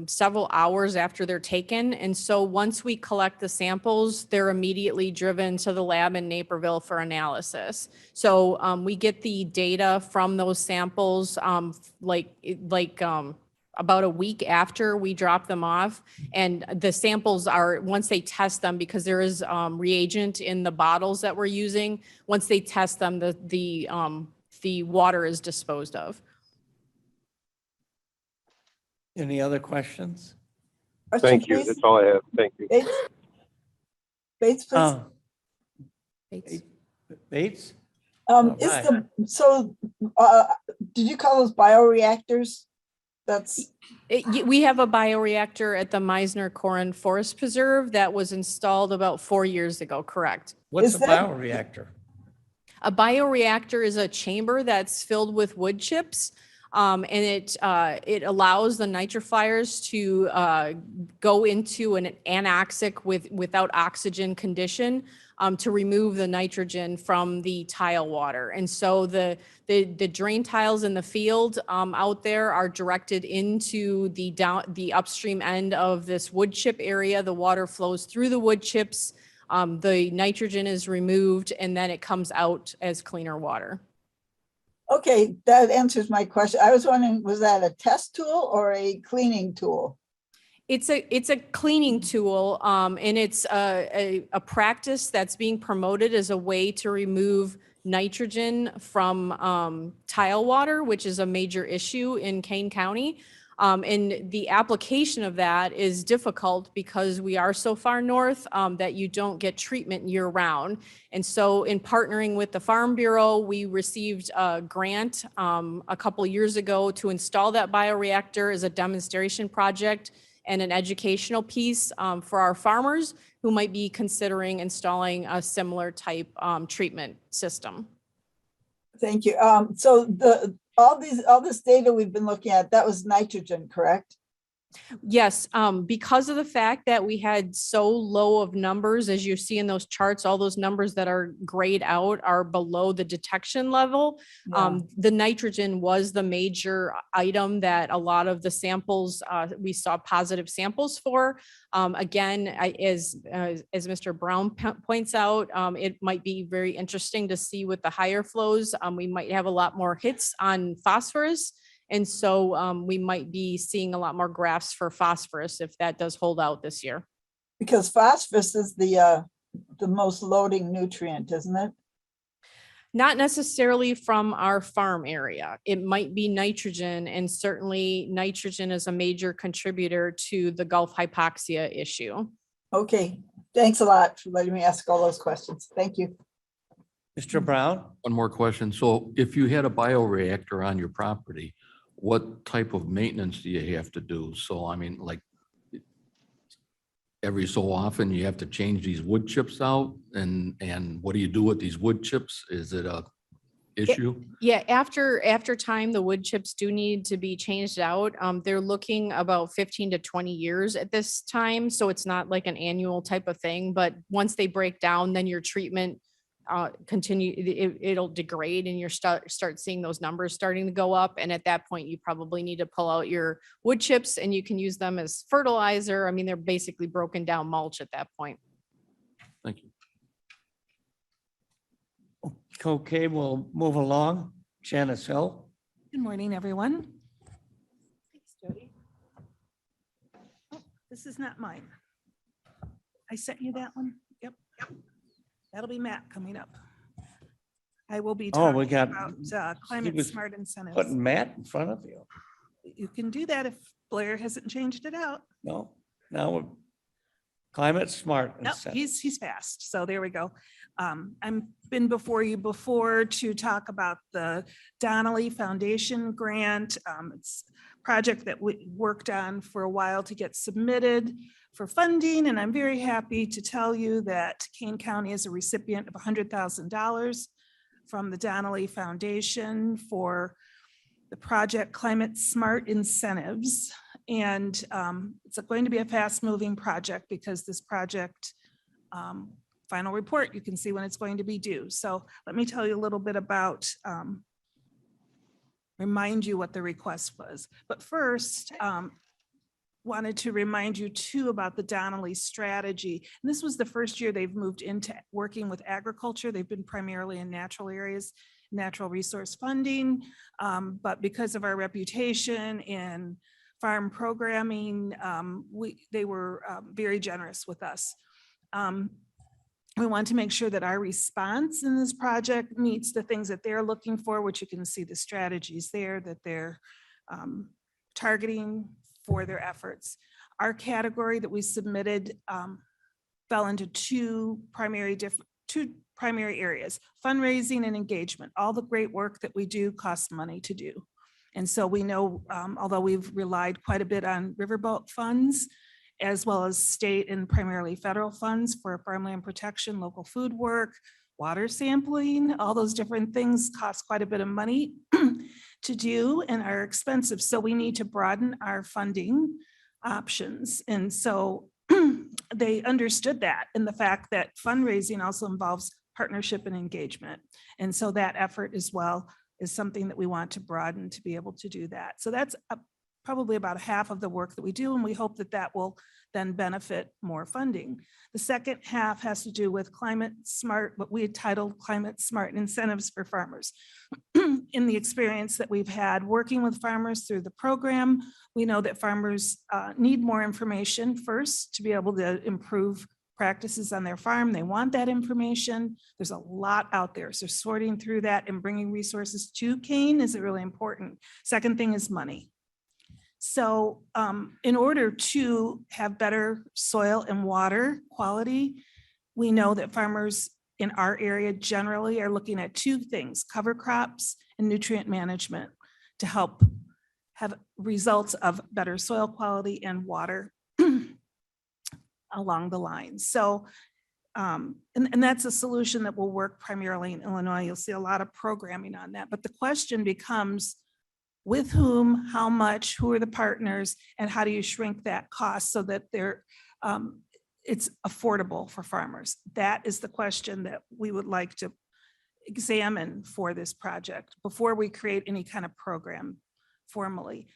[SPEAKER 14] several hours after they're taken. And so once we collect the samples, they're immediately driven to the lab in Naperville for analysis. So we get the data from those samples about a week after we drop them off. And the samples are, once they test them, because there is reagent in the bottles that we're using, once they test them, the water is disposed of.
[SPEAKER 1] Any other questions?
[SPEAKER 5] Thank you. That's all I have. Thank you.
[SPEAKER 10] Bates, please.
[SPEAKER 1] Bates?
[SPEAKER 10] Is
[SPEAKER 1] Hi.
[SPEAKER 10] did you call those bioreactors? That's,
[SPEAKER 14] We have a bioreactor at the Meisner Corin Forest Preserve that was installed about 4 years ago, correct?
[SPEAKER 1] What's
[SPEAKER 10] Is
[SPEAKER 1] a
[SPEAKER 10] that-
[SPEAKER 1] bioreactor?
[SPEAKER 14] A bioreactor is a chamber that's filled with wood chips. And it allows the nitrifiers to go into an anoxic without oxygen condition to remove the nitrogen from the tile water. And so the drain tiles in the field out there are directed into the upstream end of this wood chip area. The water flows through the wood chips. The nitrogen is removed and then it comes out as cleaner water.
[SPEAKER 10] okay, that answers my question. I was wondering, was that a test tool or a cleaning tool?
[SPEAKER 14] It's a cleaning tool, and it's a practice that's being promoted as a way to remove nitrogen from tile water, which is a major issue in Kane County. And the application of that is difficult because we are so far north that you don't get treatment year round. And so in partnering with the Farm Bureau, we received a grant a couple years ago to install that bioreactor as a demonstration project and an educational piece for our farmers who might be considering installing a similar type treatment system.
[SPEAKER 10] Thank you. So all this data we've been looking at, that was nitrogen, correct?
[SPEAKER 14] Yes, because of the fact that we had so low of numbers, as you see in those charts, all those numbers that are grayed out are below the detection level.
[SPEAKER 10] Yeah.
[SPEAKER 14] The nitrogen was the major item that a lot of the samples, we saw positive samples for. Again, as Mr. Brown points out, it might be very interesting to see with the higher flows. We might have a lot more hits on phosphorus. And so we might be seeing a lot more graphs for phosphorus if that does hold out this year.
[SPEAKER 10] Because phosphorus is the most loading nutrient, isn't it?
[SPEAKER 14] Not necessarily from our farm area. It might be nitrogen, and certainly nitrogen is a major contributor to the Gulf hypoxia issue.
[SPEAKER 10] Okay, thanks a lot for letting me ask all those questions. Thank you.
[SPEAKER 1] Mr. Brown?
[SPEAKER 7] One more question. So if you had a bioreactor on your property, what type of maintenance do you have to do? So I mean, like every so often you have to change these wood chips out, and what do you do with these wood chips? Is it a issue?
[SPEAKER 14] Yeah, after time, the wood chips do need to be changed out. They're looking about 15 to 20 years at this time. So it's not like an annual type of thing, but once they break down, then your treatment it'll degrade and you start seeing those numbers starting to go up. And at that point, you probably need to pull out your wood chips and you can use them as fertilizer. I mean, they're basically broken down mulch at that point.
[SPEAKER 7] Thank you.
[SPEAKER 1] Okay, we'll move along. Janice Hill.
[SPEAKER 15] Good morning, everyone. Thanks, Jody. Oh, this is not mine. I sent you that one. Yep. That'll be Matt coming up. I will be
[SPEAKER 1] Oh, we
[SPEAKER 15] talking
[SPEAKER 1] got.
[SPEAKER 15] about climate
[SPEAKER 1] was
[SPEAKER 15] smart incentives.
[SPEAKER 1] Putting Matt in front of you.
[SPEAKER 15] You can do that if Blair hasn't changed it out.
[SPEAKER 1] No, now we're climate smart.
[SPEAKER 15] No,
[SPEAKER 1] incentive.
[SPEAKER 15] he's fast. So there we go. I've been before you before to talk about the Donnelly Foundation grant. It's a project that we worked on for a while to get submitted for funding. And I'm very happy to tell you that Kane County is a recipient of $100,000 from the Donnelly Foundation for the project Climate Smart Incentives. And it's going to be a fast moving project because this project, final report, you can see when it's going to be due. So let me tell you a little bit about remind you what the request was. But first, wanted to remind you too about the Donnelly strategy. And this was the first year they've moved into working with agriculture. They've been primarily in natural areas, natural resource funding. But because of our reputation in farm programming, they were very generous with us. We want to make sure that our response in this project meets the things that they're looking for, which you can see the strategies there that they're targeting for their efforts. Our category that we submitted fell into two primary areas: fundraising and engagement. All the great work that we do costs money to do. And so we know, although we've relied quite a bit on riverboat funds, as well as state and primarily federal funds for farmland protection, local food work, water sampling, all those different things cost quite a bit of money to do and are expensive. So we need to broaden our funding options. And so they understood that, and the fact that fundraising also involves partnership and engagement. And so that effort as well is something that we want to broaden to be able to do that. So that's probably about half of the work that we do, and we hope that that will then benefit more funding. The second half has to do with climate smart, what we had titled Climate Smart Incentives for Farmers. In the experience that we've had working with farmers through the program, we know that farmers need more information first to be able to improve practices on their farm. They want that information. There's a lot out there. So sorting through that and bringing resources to Kane is really important. Second thing is money. So in order to have better soil and water quality, we know that farmers in our area generally are looking at two things: cover crops and nutrient management, to help have results of better soil quality and water along the line. So, and that's a solution that will work primarily in Illinois. You'll see a lot of programming on that. But the question becomes, with whom, how much, who are the partners, and how do you shrink that cost so that it's affordable for farmers? That is the question that we would like to examine for this project before we create any kind of program formally.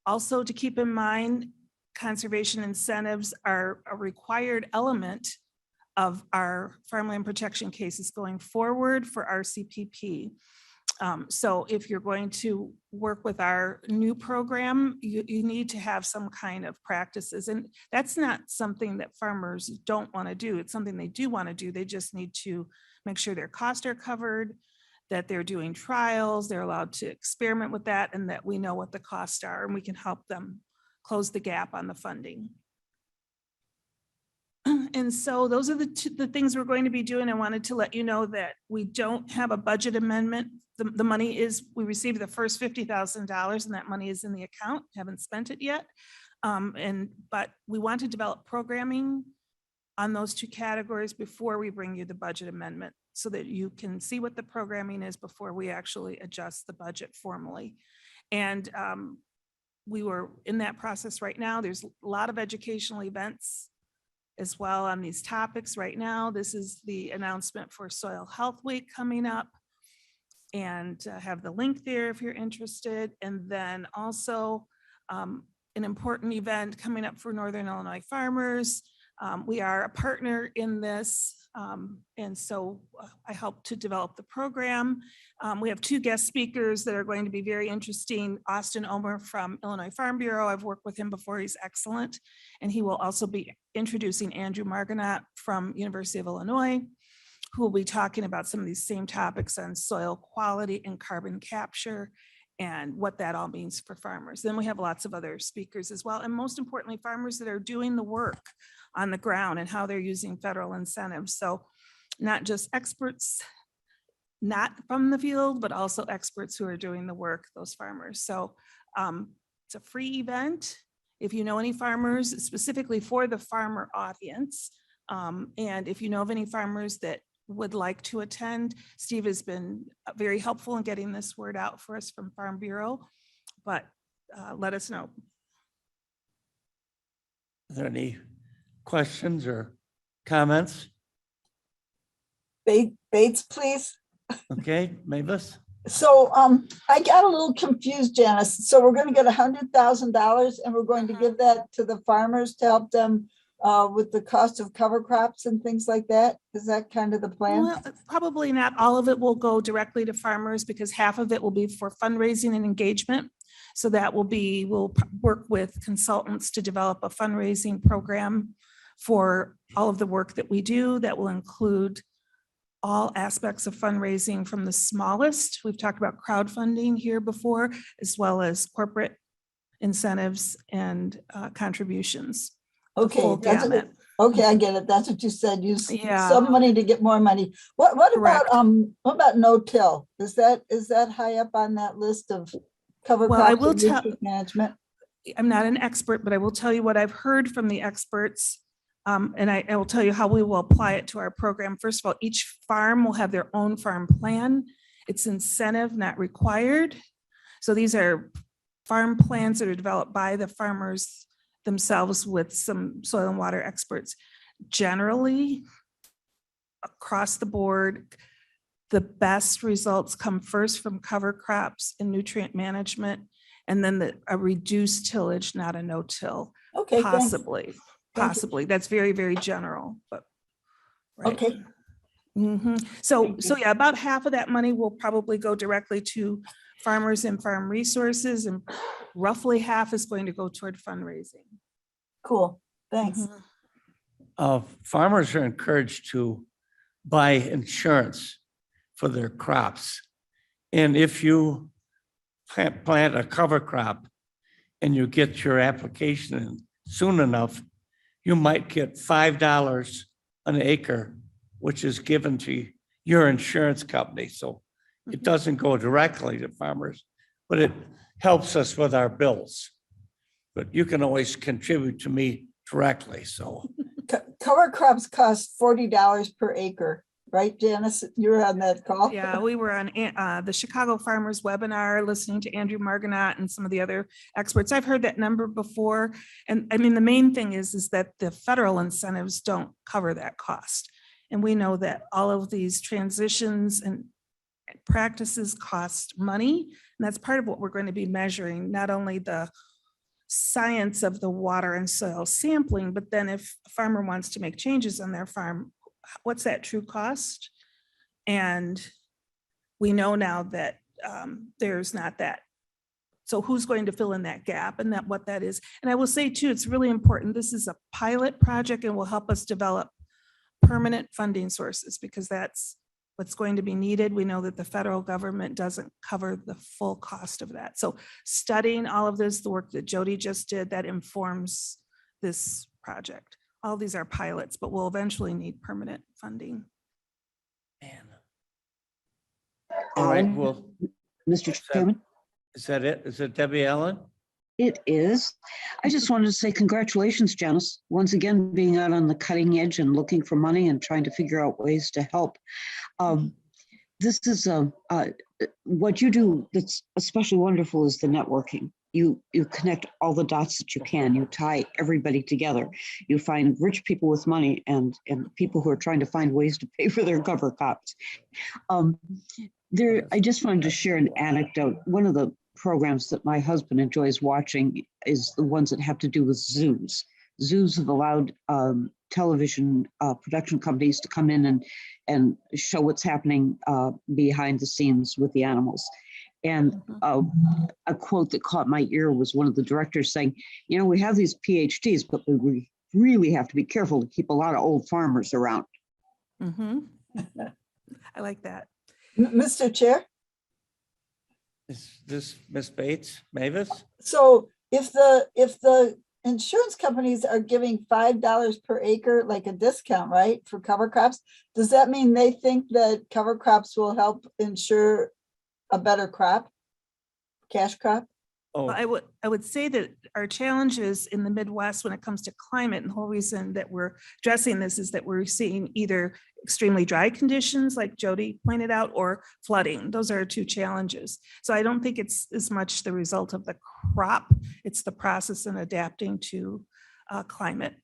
[SPEAKER 15] Also, to keep in mind, conservation incentives are a required element of our farmland protection cases going forward for RCPP. So if you're going to work with our new program, you need to have some kind of practices. And that's not something that farmers don't want to do. It's something they do want to do. They just need to make sure their costs are covered, that they're doing trials, they're allowed to experiment with that, and that we know what the costs are, and we can help them close the gap on the funding. And so those are the things we're going to be doing. I wanted to let you know that we don't have a budget amendment. The money is, we received the first $50,000 and that money is in the account, haven't spent it yet. But we want to develop programming on those two categories before we bring you the budget amendment, so that you can see what the programming is before we actually adjust the budget formally. And we were in that process right now. There's a lot of educational events as well on these topics right now. This is the announcement for Soil Health Week coming up, and have the link there if you're interested. And then also an important event coming up for Northern Illinois farmers. We are a partner in this, and so I helped to develop the program. We have two guest speakers that are going to be very interesting. Austin Omer from Illinois Farm Bureau. I've worked with him before. He's excellent. And he will also be introducing Andrew Margonaut from University of Illinois, who will be talking about some of these same topics on soil quality and carbon capture and what that all means for farmers. Then we have lots of other speakers as well. And most importantly, farmers that are doing the work on the ground and how they're using federal incentives. So not just experts, not from the field, but also experts who are doing the work, those farmers. So it's a free event. If you know any farmers, specifically for the farmer audience, and if you know of any farmers that would like to attend, Steve has been very helpful in getting this word out for us from Farm Bureau, but let us know.
[SPEAKER 1] Are there any questions or comments?
[SPEAKER 10] Bates, please.
[SPEAKER 1] Okay, Mavis?
[SPEAKER 10] So I got a little confused, Janice. So we're gonna get $100,000 and we're going to give that to the farmers to help them with the cost of cover crops and things like that? Is that kind of the plan?
[SPEAKER 15] Well, probably not all of it will go directly to farmers because half of it will be for fundraising and engagement. So that will be, we'll work with consultants to develop a fundraising program for all of the work that we do. That will include all aspects of fundraising from the smallest. We've talked about crowdfunding here before, as well as corporate incentives and contributions. The
[SPEAKER 10] Okay,
[SPEAKER 15] full
[SPEAKER 10] that's
[SPEAKER 15] gamut.
[SPEAKER 10] okay, I get it. That's what you said. Use
[SPEAKER 15] Yeah.
[SPEAKER 10] some money to get more money. What
[SPEAKER 15] Correct.
[SPEAKER 10] about no-till? Is that high up on that list of cover
[SPEAKER 15] Well, I
[SPEAKER 10] crops
[SPEAKER 15] will
[SPEAKER 10] and
[SPEAKER 15] tell-
[SPEAKER 10] nutrient management?
[SPEAKER 15] I'm not an expert, but I will tell you what I've heard from the experts. And I will tell you how we will apply it to our program. First of all, each farm will have their own farm plan. It's incentive, not required. So these are farm plans that are developed by the farmers themselves with some soil and water experts. Generally, across the board, the best results come first from cover crops and nutrient management, and then a reduced tillage, not a no-till.
[SPEAKER 10] Okay, thanks.
[SPEAKER 15] Possibly,
[SPEAKER 10] Thank you.
[SPEAKER 15] possibly. That's very, very general, but. right.
[SPEAKER 10] Okay,
[SPEAKER 15] So yeah, about half of that money will probably go directly to farmers and farm resources, and roughly half is going to go toward fundraising.
[SPEAKER 10] cool. Thanks.
[SPEAKER 1] Farmers are encouraged to buy insurance for their crops. And if you plant a cover crop and you get your application in soon enough, you might get $5 an acre, which is given to your insurance company. So it doesn't go directly to farmers, but it helps us with our bills. But you can always contribute to me directly, so.
[SPEAKER 10] Cover crops cost $40 per acre, right, Janice? You were on that call?
[SPEAKER 15] Yeah, we were on the Chicago Farmers webinar, listening to Andrew Margonaut and some of the other experts. I've heard that number before. And I mean, the main thing is that the federal incentives don't cover that cost. And we know that all of these transitions and practices cost money. And that's part of what we're going to be measuring, not only the science of the water and soil sampling, but then if a farmer wants to make changes on their farm, what's that true cost? And we know now that there's not that. So who's going to fill in that gap and what that is? And I will say too, it's really important. This is a pilot project and will help us develop permanent funding sources, because that's what's going to be needed. We know that the federal government doesn't cover the full cost of that. So studying all of this, the work that Jody just did, that informs this project. All these are pilots, but we'll eventually need permanent funding.
[SPEAKER 1] All right, well,
[SPEAKER 13] Mr. Chairman,
[SPEAKER 1] is that it? Is it Debbie Allen?
[SPEAKER 13] it is. I just wanted to say congratulations, Janice, once again, being out on the cutting edge and looking for money and trying to figure out ways to help. This is what you do that's especially wonderful is the networking. You connect all the dots that you can. You tie everybody together. You find rich people with money and people who are trying to find ways to pay for their cover crops. I just wanted to share an anecdote. One of the programs that my husband enjoys watching is the ones that have to do with zoos. Zoos have allowed television production companies to come in and show what's happening behind the scenes with the animals. And a quote that caught my ear was one of the directors saying, you know, we have these PhDs, but we really have to be careful to keep a lot of old farmers around.
[SPEAKER 15] I like that.
[SPEAKER 10] Mr. Chair?
[SPEAKER 1] Is this Ms. Bates, Mavis?
[SPEAKER 10] So if the insurance companies are giving $5 per acre, like a discount, right, for cover crops, does that mean they think that cover crops will help ensure a better crop, cash crop?
[SPEAKER 1] Oh,
[SPEAKER 15] Well, I would say that our challenges in the Midwest when it comes to climate, and the whole reason that we're addressing this is that we're seeing either extremely dry conditions, like Jody pointed out, or flooding. Those are our two challenges. So I don't think it's as much the result of the crop, it's the process in adapting to climate.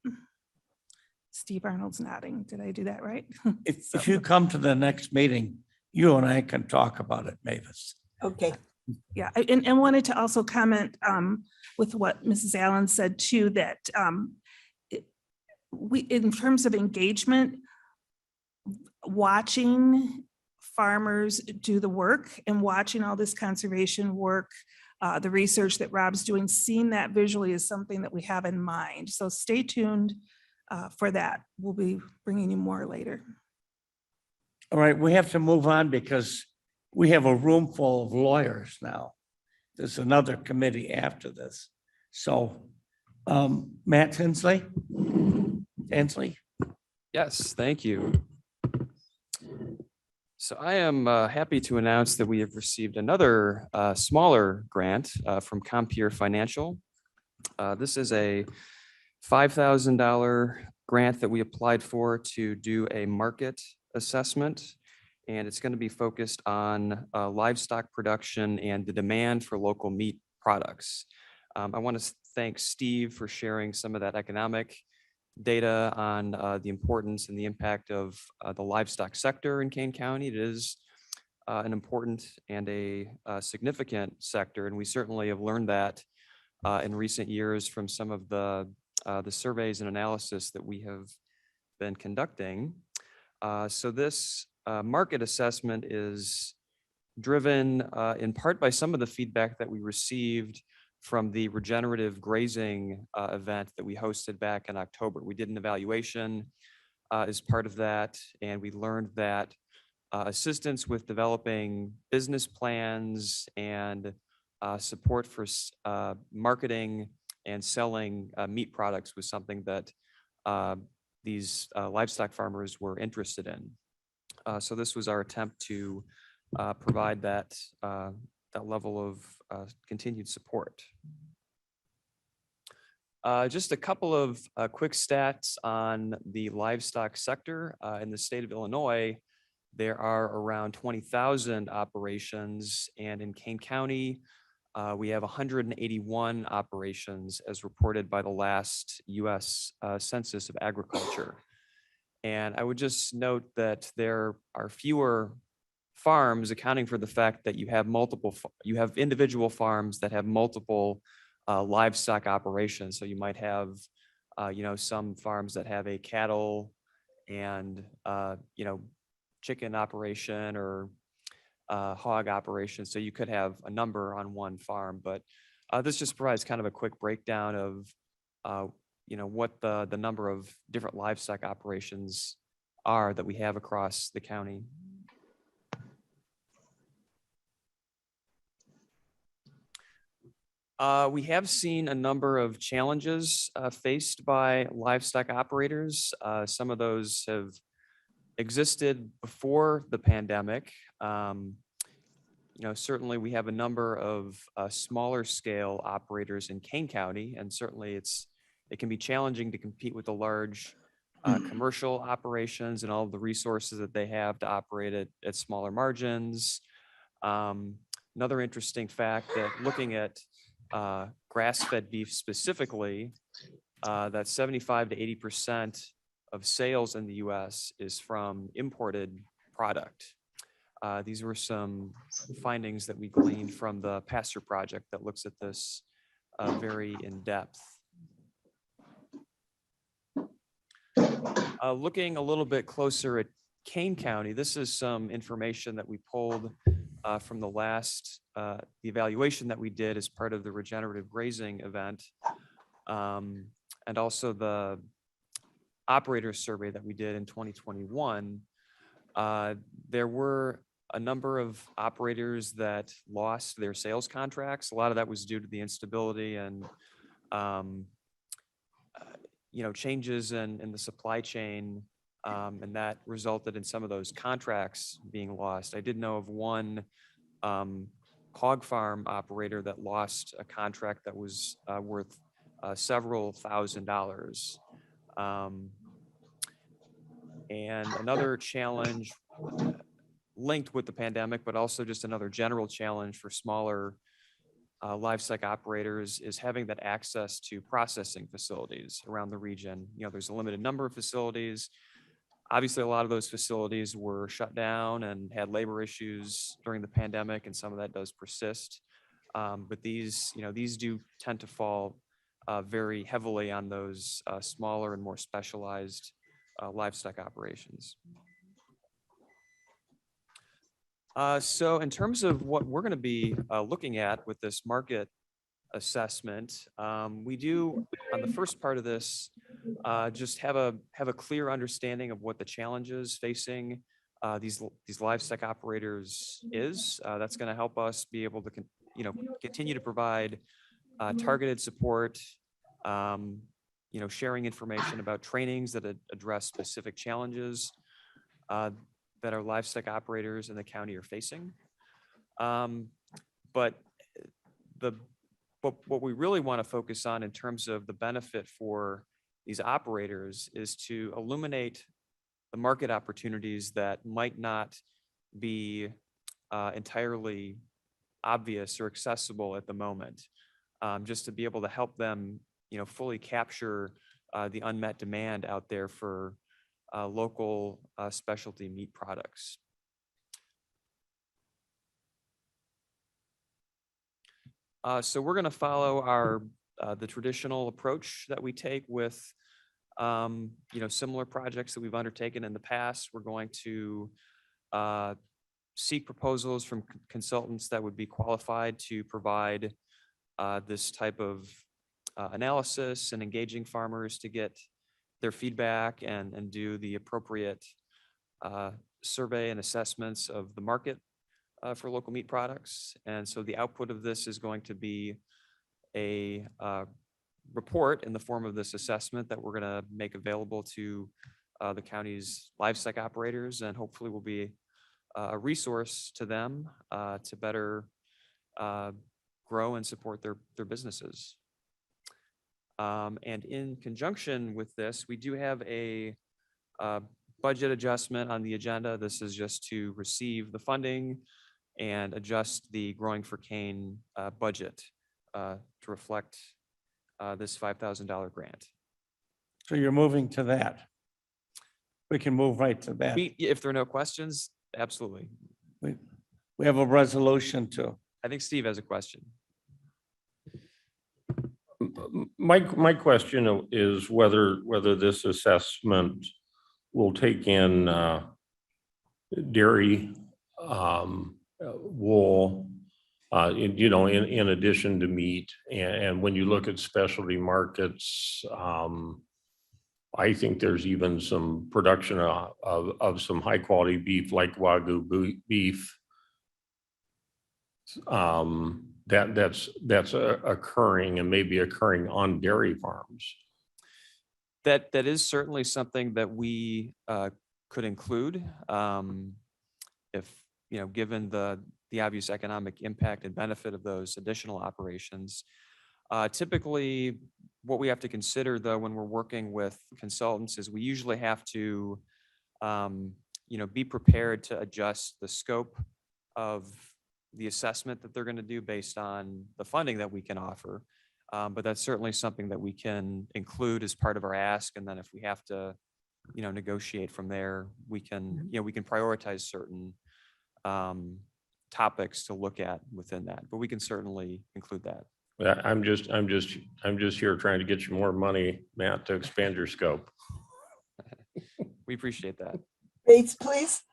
[SPEAKER 15] Steve Arnold's nodding. Did I do that right?
[SPEAKER 1] if you come to the next meeting, you and I can talk about it, Mavis.
[SPEAKER 10] Okay.
[SPEAKER 15] Yeah, and wanted to also comment with what Mrs. Allen said too, that we, in terms of engagement, watching farmers do the work and watching all this conservation work, the research that Rob's doing, seeing that visually is something that we have in mind. So stay tuned for that. We'll be bringing you more later.
[SPEAKER 1] All right, we have to move on because we have a room full of lawyers now. There's another committee after this. So, Matt Tinsley? Tinsley?
[SPEAKER 16] Yes, thank you. So I am happy to announce that we have received another smaller grant from Compeer Financial. This is a $5,000 grant that we applied for to do a market assessment. And it's going to be focused on livestock production and the demand for local meat products. I want to thank Steve for sharing some of that economic data on the importance and the impact of the livestock sector in Kane County. It is an important and a significant sector, and we certainly have learned that in recent years from some of the surveys and analysis that we have been conducting. So this market assessment is driven in part by some of the feedback that we received from the regenerative grazing event that we hosted back in October. We did an evaluation as part of that, and we learned that assistance with developing business plans and support for marketing and selling meat products was something that these livestock farmers were interested in. So this was our attempt to provide that level of continued support. Just a couple of quick stats on the livestock sector. In the state of Illinois, there are around 20,000 operations, and in Kane County, we have 181 operations as reported by the last U.S. Census of Agriculture. And I would just note that there are fewer farms, accounting for the fact that you have individual farms that have multiple livestock operations. So you might have, some farms that have a cattle and, chicken operation or hog operation. So you could have a number on one farm, but this just provides kind of a quick breakdown of, what the number of different livestock operations are that we have across the county. We have seen a number of challenges faced by livestock operators. Some of those have existed before the pandemic. Certainly we have a number of smaller scale operators in Kane County, and certainly it can be challenging to compete with the large commercial operations and all of the resources that they have to operate at smaller margins. Another interesting fact that looking at grass-fed beef specifically, that 75 to 80% of sales in the U.S. is from imported product. These were some findings that we gleaned from the Pasture Project that looks at this very in depth. Looking a little bit closer at Kane County, this is some information that we pulled from the last the evaluation that we did as part of the regenerative grazing event, and also the operator survey that we did in 2021. There were a number of operators that lost their sales contracts. A lot of that was due to the instability and changes in the supply chain, and that resulted in some of those contracts being lost. I did know of one hog farm operator that lost a contract that was worth several $1,000s. And another challenge linked with the pandemic, but also just another general challenge for smaller livestock operators is having that access to processing facilities around the region. There's a limited number of facilities. Obviously, a lot of those facilities were shut down and had labor issues during the pandemic, and some of that does persist. But these, these do tend to fall very heavily on those smaller and more specialized livestock operations. So in terms of what we're going to be looking at with this market assessment, we do, on the first part of this, just have a clear understanding of what the challenges facing these livestock operators is. That's going to help us be able to continue to provide targeted support, sharing information about trainings that address specific challenges that our livestock operators in the county are facing. But what we really want to focus on in terms of the benefit for these operators is to illuminate the market opportunities that might not be entirely obvious or accessible at the moment, just to be able to help them, fully capture the unmet demand out there for local specialty meat products. So we're going to follow our the traditional approach that we take with similar projects that we've undertaken in the past. We're going to seek proposals from consultants that would be qualified to provide this type of analysis and engaging farmers to get their feedback and do the appropriate survey and assessments of the market for local meat products. And so the output of this is going to be a report in the form of this assessment that we're going to make available to the county's livestock operators, and hopefully will be a resource to them to better grow and support their businesses. And in conjunction with this, we do have a budget adjustment on the agenda. This is just to receive the funding and adjust the Growing for Cane budget to reflect this $5,000 grant.
[SPEAKER 1] So you're moving to that. We can move right to that.
[SPEAKER 16] If there are no questions, absolutely.
[SPEAKER 1] We have a resolution to.
[SPEAKER 16] I think Steve has a question.
[SPEAKER 8] My question is whether this assessment will take in dairy, wool, in addition to meat. And when you look at specialty markets, I think there's even some production of some high quality beef like Wagyu beef. That's occurring and maybe occurring on dairy farms.
[SPEAKER 16] That is certainly something that we could include if, given the obvious economic impact and benefit of those additional operations. Typically, what we have to consider, though, when we're working with consultants is we usually have to, be prepared to adjust the scope of the assessment that they're going to do based on the funding that we can offer. But that's certainly something that we can include as part of our ask. And then if we have to, negotiate from there, we can prioritize certain topics to look at within that, but we can certainly include that.
[SPEAKER 8] Yeah, I'm just here trying to get you more money, Matt, to expand your scope.
[SPEAKER 16] We appreciate that.
[SPEAKER 10] Bates, please.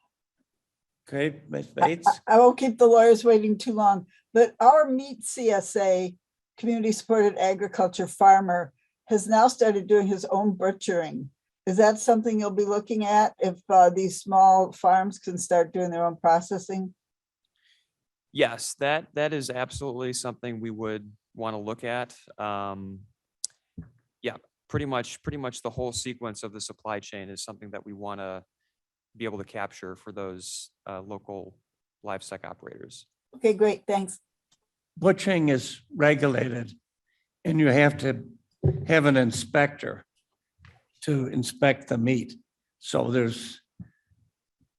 [SPEAKER 1] Okay, Ms. Bates.
[SPEAKER 10] I won't keep the lawyers waiting too long, but our meat CSA, community supported agriculture farmer, has now started doing his own butchering. Is that something you'll be looking at if these small farms can start doing their own processing?
[SPEAKER 16] Yes, that is absolutely something we would want to look at. Yeah, pretty much the whole sequence of the supply chain is something that we want to be able to capture for those local livestock operators.
[SPEAKER 10] Okay, great, thanks.
[SPEAKER 1] Butchering is regulated and you have to have an inspector to inspect the meat. So there's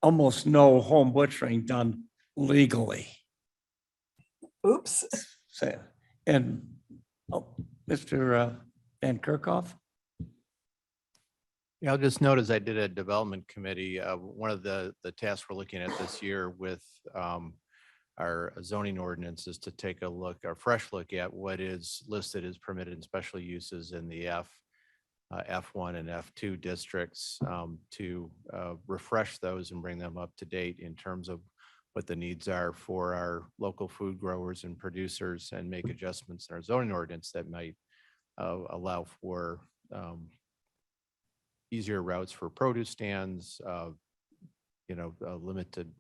[SPEAKER 1] almost no home butchering done legally.
[SPEAKER 10] Oops.
[SPEAKER 1] So, and Mr. Van Kerkhoff?
[SPEAKER 11] Yeah, I'll just note as I did a development committee, one of the tasks we're looking at this year with our zoning ordinance is to take a fresh look at what is listed as permitted and special uses in the F1 and F2 districts, to refresh those and bring them up to date in terms of what the needs are for our local food growers and producers, and make adjustments in our zoning ordinance that might allow for easier routes for produce stands, limited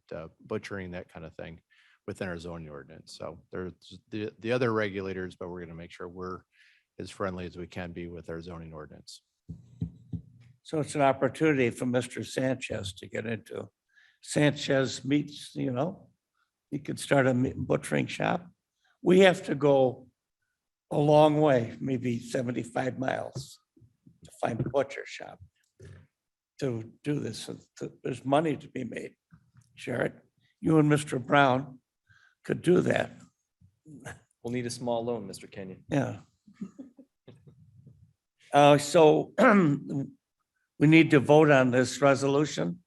[SPEAKER 11] butchering, that kind of thing within our zoning ordinance. So there's the other regulators, but we're going to make sure we're as friendly as we can be with our zoning ordinance.
[SPEAKER 1] So it's an opportunity for Mr. Sanchez to get into. Sanchez meats, he could start a butchering shop. We have to go a long way, maybe 75 miles to find a butcher shop to do this. So there's money to be made. Jared, you and Mr. Brown could do that.
[SPEAKER 3] We'll need a small loan, Mr. Kenyon.
[SPEAKER 1] Yeah. So we need to vote on this resolution.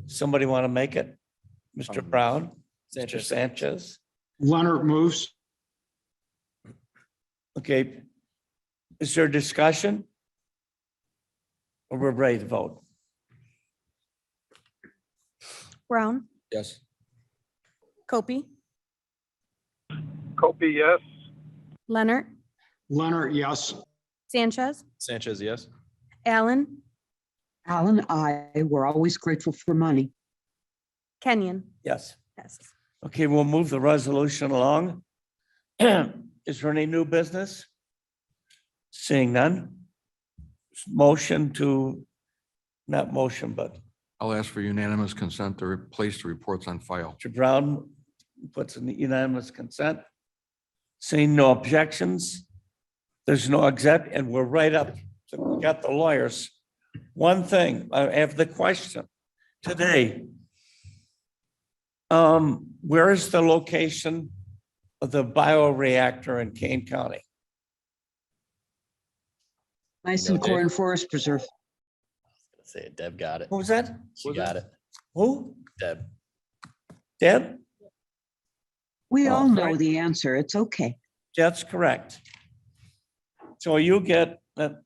[SPEAKER 1] Somebody want to make it? Mr. Brown? Mr. Sanchez?
[SPEAKER 17] Leonard moves.
[SPEAKER 1] Okay. Is there discussion? Or we're ready to vote?
[SPEAKER 4] Brown,
[SPEAKER 7] Yes.
[SPEAKER 4] Copy,
[SPEAKER 5] Copy, yes.
[SPEAKER 4] Leonard,
[SPEAKER 17] Leonard, yes.
[SPEAKER 4] Sanchez,
[SPEAKER 3] Sanchez, yes.
[SPEAKER 4] Allen,
[SPEAKER 13] Alan, we're always grateful for money.
[SPEAKER 4] Kenyon.
[SPEAKER 1] Yes.
[SPEAKER 4] Yes.
[SPEAKER 1] Okay, we'll move the resolution along. Is there any new business? Seeing none. Motion to, not motion, but
[SPEAKER 7] I'll ask for unanimous consent to replace the reports on file.
[SPEAKER 1] Mr. Brown puts in unanimous consent. Seeing no objections, there's no exec, and we're right up. So we got the lawyers. One thing, I have the question today. Where is the location of the bioreactor in Kane County?
[SPEAKER 13] Nice and Corn Forest Preserve.
[SPEAKER 3] Say it, Deb got it.
[SPEAKER 1] What was that?
[SPEAKER 3] She got it.
[SPEAKER 1] Who?
[SPEAKER 3] Deb.
[SPEAKER 1] Deb?
[SPEAKER 13] We
[SPEAKER 1] Oh,
[SPEAKER 13] all know
[SPEAKER 1] right.
[SPEAKER 13] the answer. It's okay.
[SPEAKER 1] That's correct. So you get that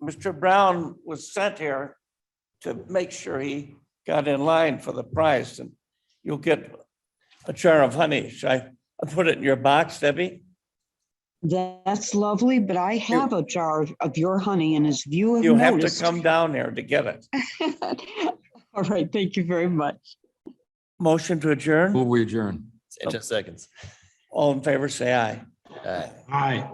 [SPEAKER 1] Mr. Brown was sent here to make sure he got in line for the prize, and you'll get a jar of honey. Should I put it in your box, Debbie?
[SPEAKER 13] That's lovely, but I have a jar of your honey, and as you have
[SPEAKER 1] You have to
[SPEAKER 13] noticed.
[SPEAKER 1] come down there to get it.
[SPEAKER 13] All right, thank you very much.
[SPEAKER 1] Motion to adjourn.
[SPEAKER 7] Move we adjourn.
[SPEAKER 3] Sanchez seconds.
[SPEAKER 1] All in favor, say aye.
[SPEAKER 3] All right.
[SPEAKER 17] Aye.